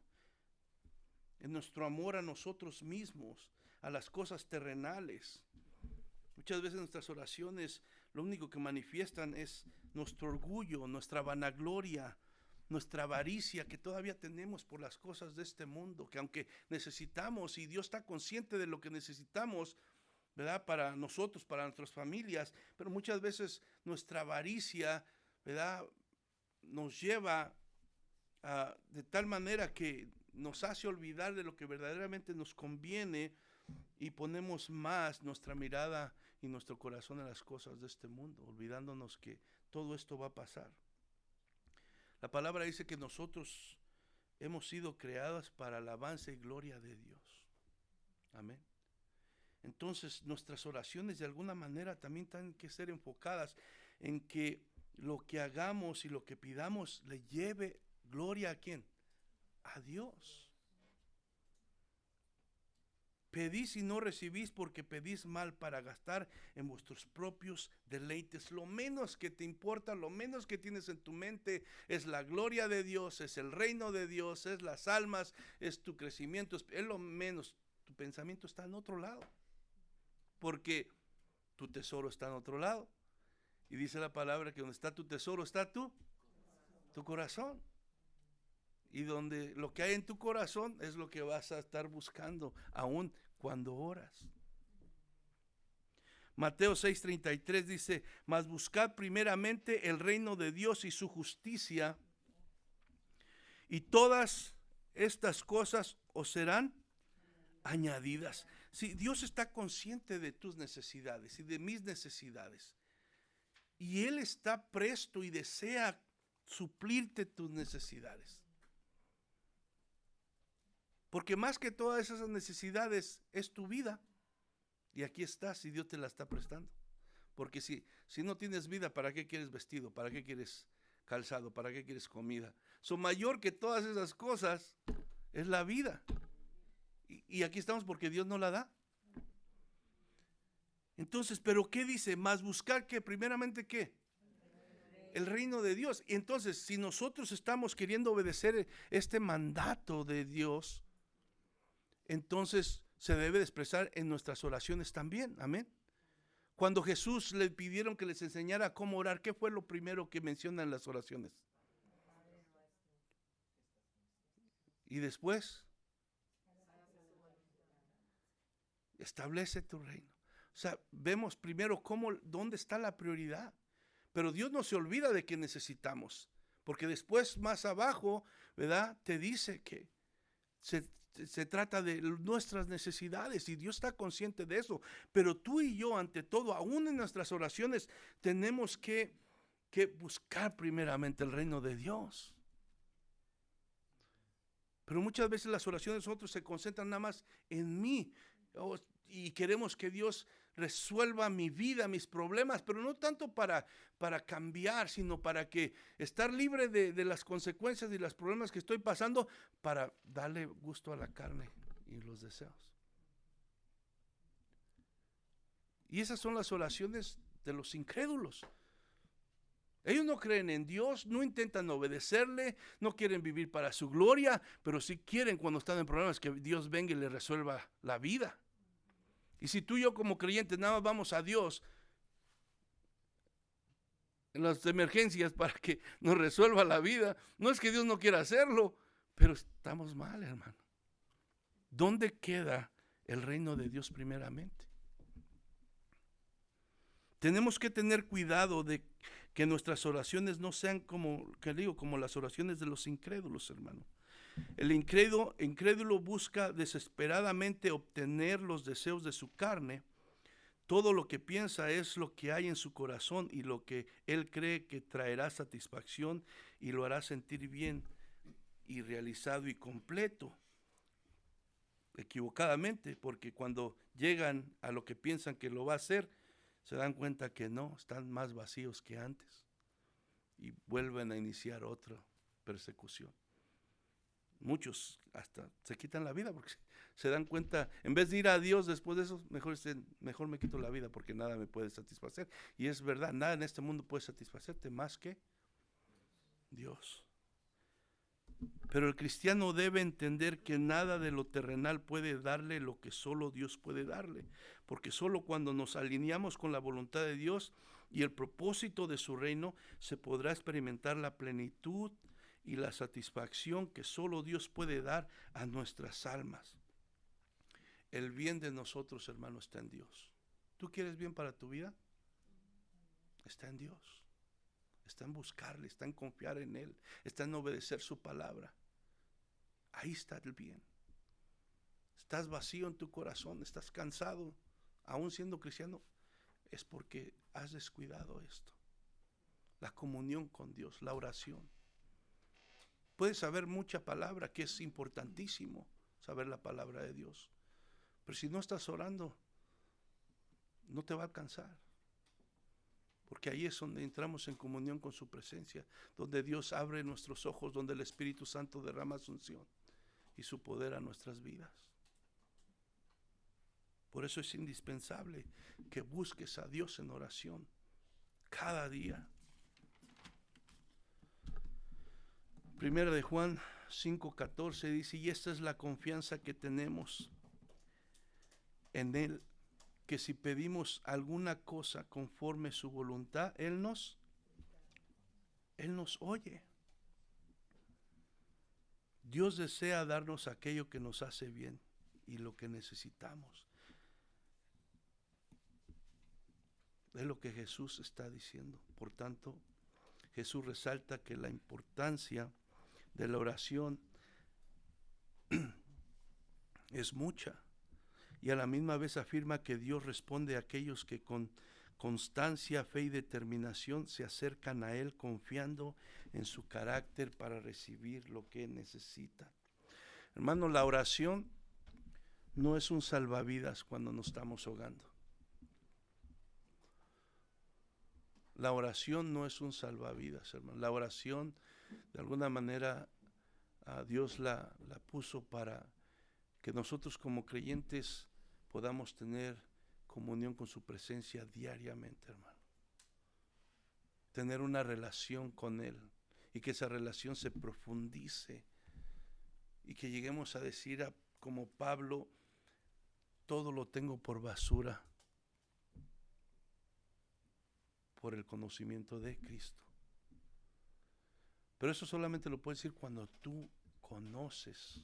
en nuestro amor a nosotros mismos, a las cosas terrenales. Muchas veces nuestras oraciones lo único que manifiestan es nuestro orgullo, nuestra vanagloria, nuestra avaricia que todavía tenemos por las cosas de este mundo, que aunque necesitamos y Dios está consciente de lo que necesitamos, ¿verdad? Para nosotros, para nuestras familias, pero muchas veces nuestra avaricia, ¿verdad? Nos lleva de tal manera que nos hace olvidar de lo que verdaderamente nos conviene y ponemos más nuestra mirada y nuestro corazón en las cosas de este mundo, olvidándonos que todo esto va a pasar. La palabra dice que nosotros hemos sido creadas para alabanza y gloria de Dios. Amén. Entonces nuestras oraciones de alguna manera también tienen que ser enfocadas en que lo que hagamos y lo que pidamos le lleve gloria a ¿quién? A Dios. Pedís y no recibís porque pedís mal para gastar en vuestros propios deleites. Lo menos que te importa, lo menos que tienes en tu mente es la gloria de Dios, es el reino de Dios, es las almas, es tu crecimiento, es lo menos. Tu pensamiento está en otro lado, porque tu tesoro está en otro lado. Y dice la palabra que donde está tu tesoro está tu corazón. Y donde lo que hay en tu corazón es lo que vas a estar buscando aún cuando oras. Mateo 6:33 dice: mas buscad primeramente el reino de Dios y su justicia, y todas estas cosas os serán añadidas. Sí, Dios está consciente de tus necesidades y de mis necesidades, y Él está presto y desea suplirte tus necesidades. Porque más que todas esas necesidades es tu vida. Y aquí estás y Dios te la está prestando. Porque si no tienes vida, ¿para qué quieres vestido? ¿Para qué quieres calzado? ¿Para qué quieres comida? Mayor que todas esas cosas es la vida. Y aquí estamos porque Dios nos la da. Entonces, ¿pero qué dice? Más buscar que primeramente ¿qué? El reino de Dios. Y entonces, si nosotros estamos queriendo obedecer este mandato de Dios, entonces se debe de expresar en nuestras oraciones también. Amén. Cuando Jesús le pidieron que les enseñara cómo orar, ¿qué fue lo primero que menciona en las oraciones? Y después, establece tu reino. O sea, vemos primero dónde está la prioridad. Pero Dios no se olvida de que necesitamos, porque después más abajo, ¿verdad? Te dice que se trata de nuestras necesidades y Dios está consciente de eso. Pero tú y yo, ante todo, aún en nuestras oraciones, tenemos que buscar primeramente el reino de Dios. Pero muchas veces las oraciones de nosotros se concentran nada más en mí, y queremos que Dios resuelva mi vida, mis problemas, pero no tanto para cambiar, sino para que estar libre de las consecuencias y los problemas que estoy pasando, para darle gusto a la carne y los deseos. Y esas son las oraciones de los incrédulos. Ellos no creen en Dios, no intentan obedecerle, no quieren vivir para su gloria, pero sí quieren, cuando están en problemas, que Dios venga y les resuelva la vida. Y si tú y yo como creyentes nada más vamos a Dios en las emergencias para que nos resuelva la vida, no es que Dios no quiera hacerlo, pero estamos mal, hermano. ¿Dónde queda el reino de Dios primeramente? Tenemos que tener cuidado de que nuestras oraciones no sean como las oraciones de los incrédulos, hermano. El incrédulo busca desesperadamente obtener los deseos de su carne, Todo lo que piensa es lo que hay en su corazón y lo que él cree que traerá satisfacción y lo hará sentir bien y realizado y completo. Equivocadamente, porque cuando llegan a lo que piensan que lo va a hacer, se dan cuenta que no, están más vacíos que antes y vuelven a iniciar otra persecución. Muchos hasta se quitan la vida porque se dan cuenta, en vez de ir a Dios después de eso, mejor me quito la vida porque nada me puede satisfacer. Y es verdad, nada en este mundo puede satisfacerte más que Dios. Pero el cristiano debe entender que nada de lo terrenal puede darle lo que solo Dios puede darle, porque solo cuando nos alineamos con la voluntad de Dios y el propósito de su reino, se podrá experimentar la plenitud y la satisfacción que solo Dios puede dar a nuestras almas. El bien de nosotros, hermano, está en Dios. ¿Tú quieres bien para tu vida? Está en Dios. Está en buscarle, está en confiar en Él, está en obedecer su palabra. Ahí está el bien. Estás vacío en tu corazón, estás cansado, aún siendo cristiano, es porque has descuidado esto. La comunión con Dios, la oración. Puedes saber mucha palabra, que es importantísimo saber la palabra de Dios. Pero si no estás orando, no te va a alcanzar. Porque ahí es donde entramos en comunión con su presencia, donde Dios abre nuestros ojos, donde el Espíritu Santo derrama su unción y su poder a nuestras vidas. Por eso es indispensable que busques a Dios en oración cada día. Primera de Juan 5:14 dice, y esta es la confianza que tenemos en Él, que si pedimos alguna cosa conforme su voluntad, Él nos oye. Dios desea darnos aquello que nos hace bien y lo que necesitamos. Es lo que Jesús está diciendo. Por tanto, Jesús resalta que la importancia de la oración es mucha. Y a la misma vez afirma que Dios responde a aquellos que con constancia, fe y determinación se acercan a Él confiando en su carácter para recibir lo que necesitan. Hermano, la oración no es un salvavidas cuando nos estamos ahogando. La oración no es un salvavidas, hermano. La oración, de alguna manera, Dios la puso para que nosotros como creyentes podamos tener comunión con su presencia diariamente, hermano. Tener una relación con Él y que esa relación se profundice y que lleguemos a decir como Pablo, todo lo tengo por basura por el conocimiento de Cristo. Pero eso solamente lo puedes decir cuando tú conoces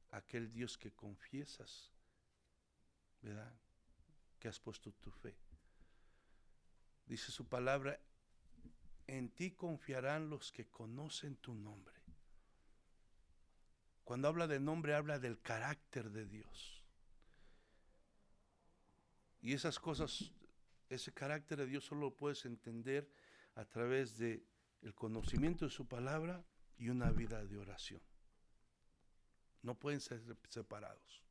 a aquel Dios que confiesas, ¿verdad? Que has puesto tu fe. Dice su palabra, en ti confiarán los que conocen tu nombre. Cuando habla de nombre, habla del carácter de Dios. Y esas cosas, ese carácter de Dios solo lo puedes entender a través de el conocimiento de su palabra y una vida de oración. No pueden ser separados.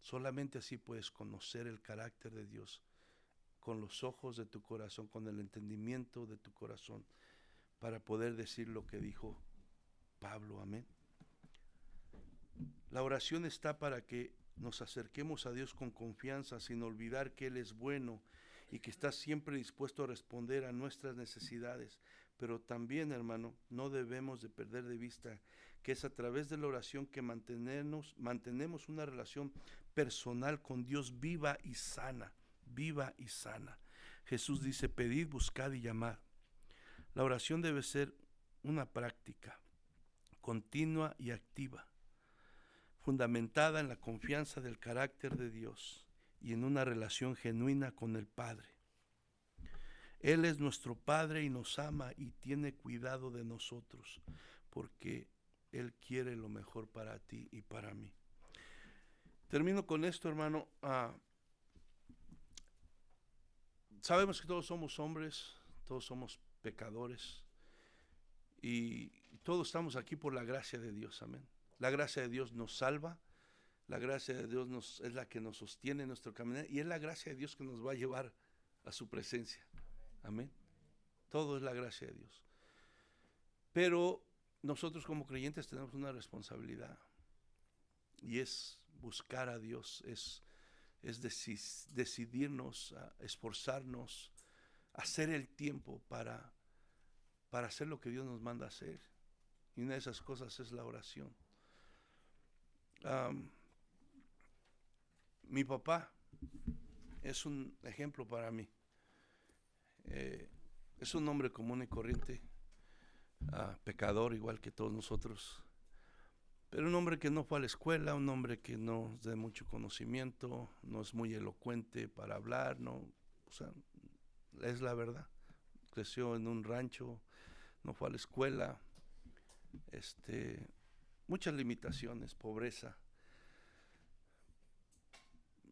Solamente así puedes conocer el carácter de Dios con los ojos de tu corazón, con el entendimiento de tu corazón, para poder decir lo que dijo Pablo. Amén. La oración está para que nos acerquemos a Dios con confianza, sin olvidar que Él es bueno y que está siempre dispuesto a responder a nuestras necesidades. Pero también, hermano, no debemos de perder de vista que es a través de la oración que mantenemos una relación personal con Dios viva y sana, viva y sana. Jesús dice, pedid, buscad y llamad. La oración debe ser una práctica continua y activa, fundamentada en la confianza del carácter de Dios y en una relación genuina con el Padre. Él es nuestro Padre y nos ama y tiene cuidado de nosotros, porque Él quiere lo mejor para ti y para mí. Termino con esto, hermano. sabemos que todos somos hombres, todos somos pecadores y todos estamos aquí por la gracia de Dios, amén. La gracia de Dios nos salva, la gracia de Dios es la que nos sostiene en nuestro caminar y es la gracia de Dios que nos va a llevar a su presencia, amén. Todo es la gracia de Dios. Pero nosotros como creyentes tenemos una responsabilidad y es buscar a Dios, es decidirnos, esforzarnos, hacer el tiempo para hacer lo que Dios nos manda hacer. Y una de esas cosas es la oración. Mi papá es un ejemplo para mí. Es un hombre común y corriente, pecador igual que todos nosotros, pero un hombre que no fue a la escuela, un hombre que no es de mucho conocimiento, no es muy elocuente para hablar, no, o sea, es la verdad. Creció en un rancho, no fue a la escuela, muchas limitaciones, pobreza.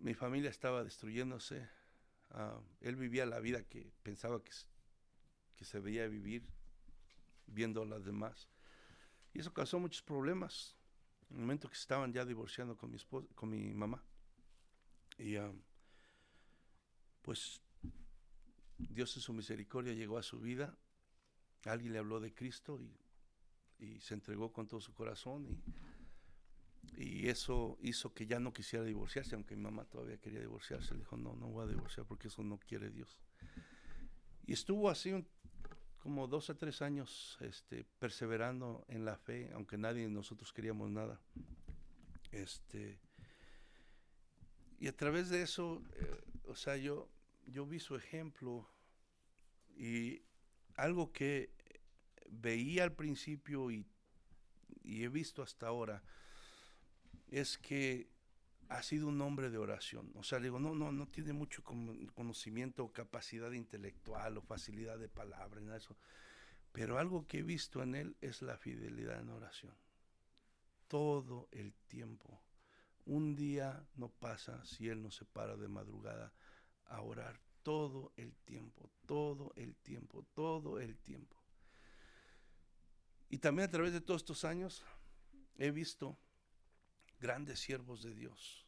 Mi familia estaba destruyéndose. Él vivía la vida que pensaba que se debía vivir, viendo a las demás. Y eso causó muchos problemas. En el momento que se estaban ya divorciando con mi esposa, con mi mamá. Y pues Dios en su misericordia llegó a su vida. Alguien le habló de Cristo y se entregó con todo su corazón. Y eso hizo que ya no quisiera divorciarse, aunque mi mamá todavía quería divorciarse. Le dijo, no voy a divorciar porque eso no quiere Dios. Y estuvo así como 2 a 3 años perseverando en la fe, aunque nadie de nosotros queríamos nada. Y a través de eso, o sea, yo vi su ejemplo y algo que veía al principio y he visto hasta ahora es que ha sido un hombre de oración. O sea, digo, no tiene mucho conocimiento o capacidad intelectual o facilidad de palabra, nada de eso. Pero algo que he visto en él es la fidelidad en oración. Todo el tiempo. Un día no pasa si él no se para de madrugada a orar. Todo el tiempo, todo el tiempo, todo el tiempo. Y también a través de todos estos años he visto grandes siervos de Dios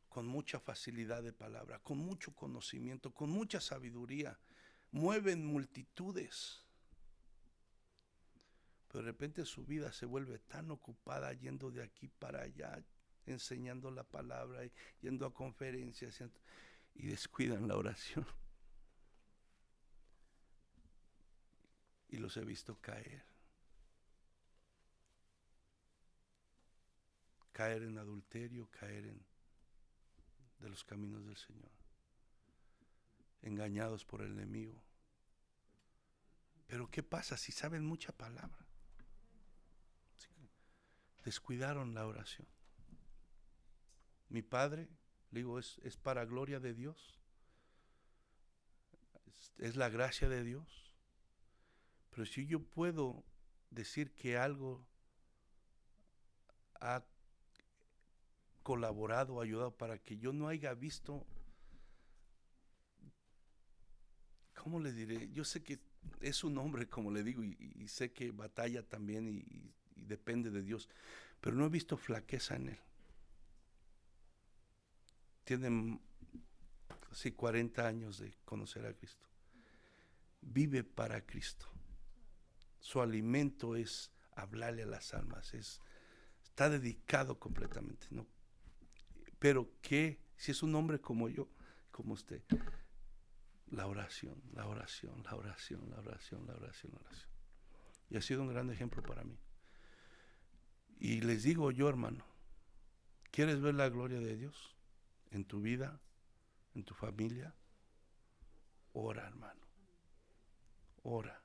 con mucha facilidad de palabra, con mucho conocimiento, con mucha sabiduría, mueven multitudes, pero de repente su vida se vuelve tan ocupada yendo de aquí para allá, enseñando la palabra, yendo a conferencias y descuidan la oración. Y los he visto caer en adulterio, caer de los caminos del Señor, engañados por el enemigo. Pero ¿qué pasa si saben mucha palabra? Descuidaron la oración. Mi padre, le digo, es para gloria de Dios, es la gracia de Dios. Pero si yo puedo decir que algo ha colaborado, ayudado para que yo no haya visto, ¿cómo le diré? Yo sé que es un hombre, como le digo, y sé que batalla también y depende de Dios, pero no he visto flaqueza en él. Tiene así 40 años de conocer a Cristo. Vive para Cristo. Su alimento es hablarle a las almas, está dedicado completamente, ¿no? Pero que si es un hombre como yo, como usted, la oración, la oración, la oración, la oración, la oración, la oración. Y ha sido un gran ejemplo para mí. Y les digo yo, hermano, ¿quieres ver la gloria de Dios en tu vida, en tu familia? Ora, hermano. Ora.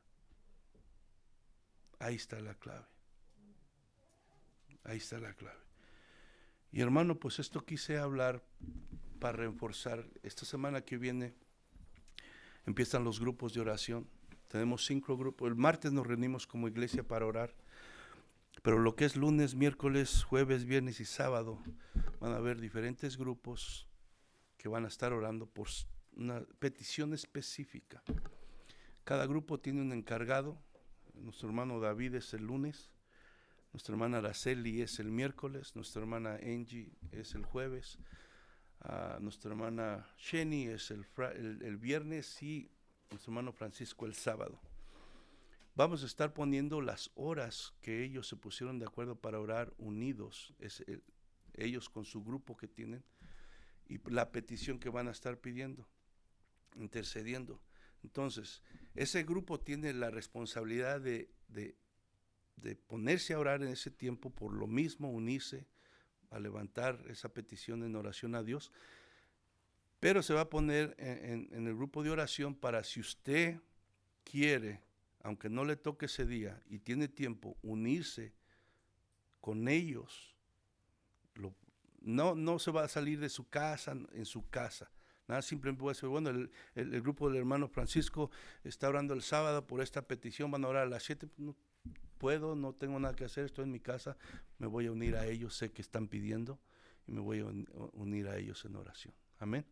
Ahí está la clave. Ahí está la clave. Y hermano, pues esto quise hablar para reforzar. Esta semana que viene empiezan los grupos de oración. Tenemos 5 grupos. El martes nos reunimos como iglesia para orar. Pero lo que es lunes, miércoles, jueves, viernes y sábado van a haber diferentes grupos que van a estar orando por una petición específica. Cada grupo tiene un encargado. Nuestro hermano David es el lunes, nuestra hermana Araceli es el miércoles, nuestra hermana Angie es el jueves, nuestra hermana Sheni es el viernes y nuestro hermano Francisco el sábado. Vamos a estar poniendo las horas que ellos se pusieron de acuerdo para orar unidos, ellos con su grupo que tienen, y la petición que van a estar pidiendo, intercediendo. Entonces, ese grupo tiene la responsabilidad de ponerse a orar en ese tiempo, por lo mismo unirse a levantar esa petición en oración a Dios, pero se va a poner en el grupo de oración para, si usted quiere, aunque no le toque ese día y tiene tiempo, unirse con ellos. No se va a salir de su casa, en su casa. Nada, simplemente puede ser, bueno, el grupo del hermano Francisco está orando el sábado por esta petición, van a orar a las 7. No puedo, no tengo nada que hacer, estoy en mi casa, me voy a unir a ellos, sé que están pidiendo y me voy a unir a ellos en oración. Amén.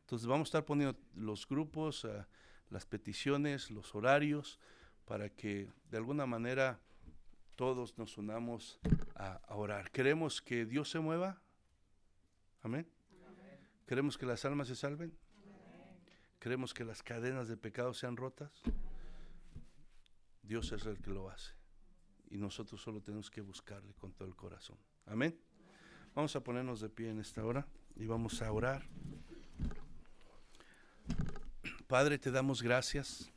Entonces vamos a estar poniendo los grupos, las peticiones, los horarios, para que de alguna manera todos nos unamos a orar. ¿Queremos que Dios se mueva? Amén. Amén. ¿Queremos que las almas se salven? Amén. ¿Queremos que las cadenas de pecado sean rotas? Dios es el que lo hace y nosotros solo tenemos que buscarle con todo el corazón. Amén. Vamos a ponernos de pie en esta hora y vamos a orar. Padre, te damos gracias.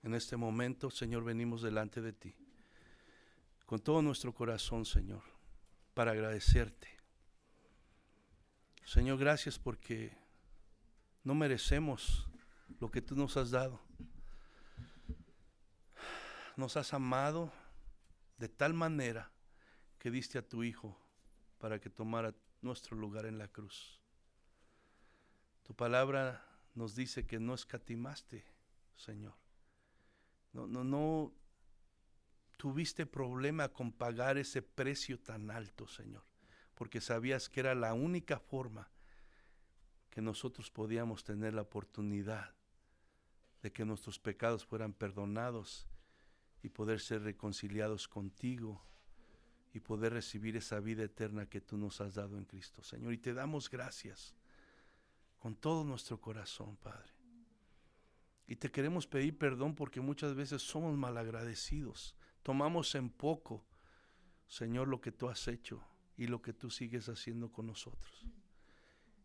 En este momento, Señor, venimos delante de ti con todo nuestro corazón, Señor, para agradecerte. Señor, gracias porque no merecemos lo que tú nos has dado. Nos has amado de tal manera que diste a tu Hijo para que tomara nuestro lugar en la cruz. Tu palabra nos dice que no escatimaste, Señor. No tuviste problema con pagar ese precio tan alto, Señor, porque sabías que era la única forma que nosotros podíamos tener la oportunidad de que nuestros pecados fueran perdonados y poder ser reconciliados contigo y poder recibir esa vida eterna que tú nos has dado en Cristo, Señor. Y te damos gracias con todo nuestro corazón, Padre. Y te queremos pedir perdón porque muchas veces somos malagradecidos. Tomamos en poco, Señor, lo que tú has hecho y lo que tú sigues haciendo con nosotros.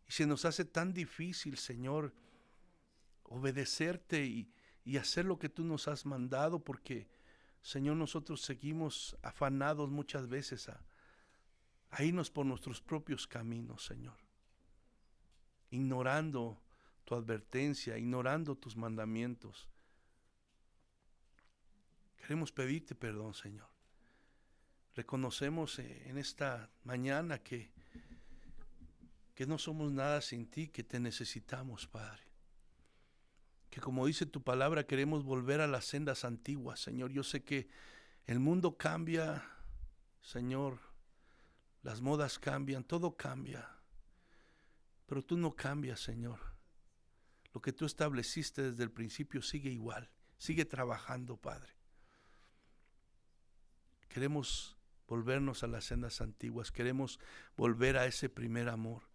Y se nos hace tan difícil, Señor, obedecerte y hacer lo que tú nos has mandado, porque, Señor, nosotros seguimos afanados muchas veces a irnos por nuestros propios caminos, Señor, ignorando tu advertencia, ignorando tus mandamientos. Queremos pedirte perdón, Señor. Reconocemos en esta mañana que no somos nada sin ti, que te necesitamos, Padre. Que como dice tu palabra, queremos volver a las sendas antiguas, Señor. Yo sé que el mundo cambia, Señor, las modas cambian, todo cambia, pero tú no cambias, Señor. Lo que tú estableciste desde el principio sigue igual, sigue trabajando, Padre. Queremos volvernos a las sendas antiguas, queremos volver a ese primer amor,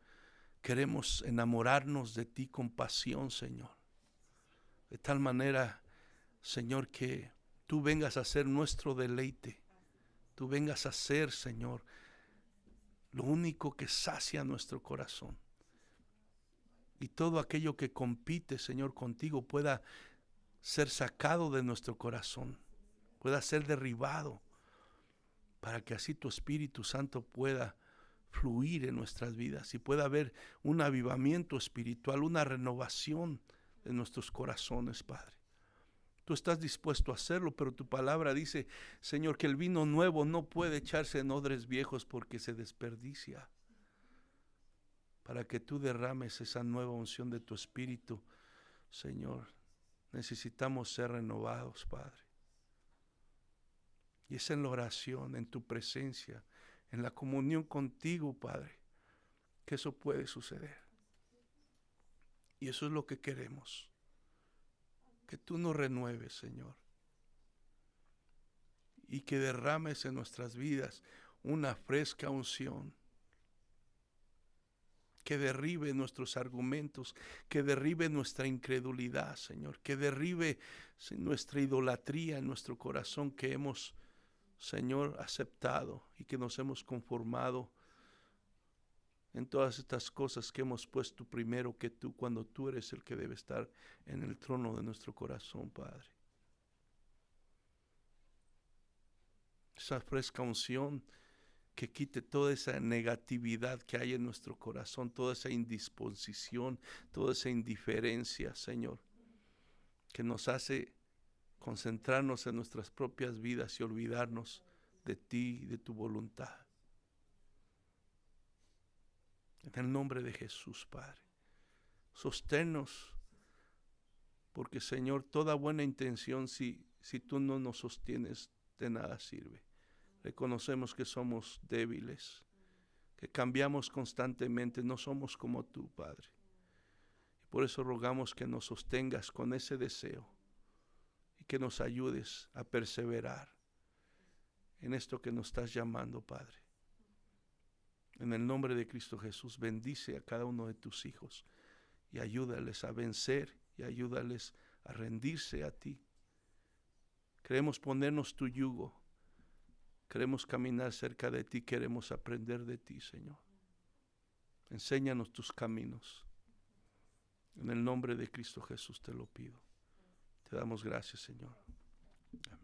queremos enamorarnos de ti con pasión, Señor, de tal manera, Señor, que tú vengas a ser nuestro deleite, tú vengas a ser, Señor, lo único que sacia nuestro corazón. Y todo aquello que compite, Señor, contigo pueda ser sacado de nuestro corazón, pueda ser derribado, para que así tu Espíritu Santo pueda fluir en nuestras vidas y pueda haber un avivamiento espiritual, una renovación de nuestros corazones, Padre. Tú estás dispuesto a hacerlo, pero tu palabra dice, Señor, que el vino nuevo no puede echarse en odres viejos porque se desperdicia. Para que tú derrames esa nueva unción de tu Espíritu, Señor, necesitamos ser renovados, Padre. Y es en la oración, en tu presencia, en la comunión contigo, Padre, que eso puede suceder. Y eso es lo que queremos. Que tú nos renueves, Señor. Y que derrames en nuestras vidas una fresca unción. Que derribe nuestros argumentos, que derribe nuestra incredulidad, Señor. Que derribe nuestra idolatría en nuestro corazón que hemos, Señor, aceptado y que nos hemos conformado en todas estas cosas que hemos puesto primero que tú, cuando tú eres el que debe estar en el trono de nuestro corazón, Padre. Esa fresca unción que quite toda esa negatividad que hay en nuestro corazón, toda esa indisposición, toda esa indiferencia, Señor, que nos hace concentrarnos en nuestras propias vidas y olvidarnos de ti y de tu voluntad. En el nombre de Jesús, Padre, sosténnos, porque, Señor, toda buena intención, si tú no nos sostienes, de nada sirve. Reconocemos que somos débiles, que cambiamos constantemente, no somos como tú, Padre. Y por eso rogamos que nos sostengas con ese deseo y que nos ayudes a perseverar en esto que nos estás llamando, Padre. En el nombre de Cristo Jesús, bendice a cada uno de tus hijos y ayúdales a vencer y ayúdales a rendirse a ti. Queremos ponernos tu yugo, queremos caminar cerca de ti, queremos aprender de ti, Señor. Enséñanos tus caminos. En el nombre de Cristo Jesús te lo pido. Te damos gracias, Señor. Amén.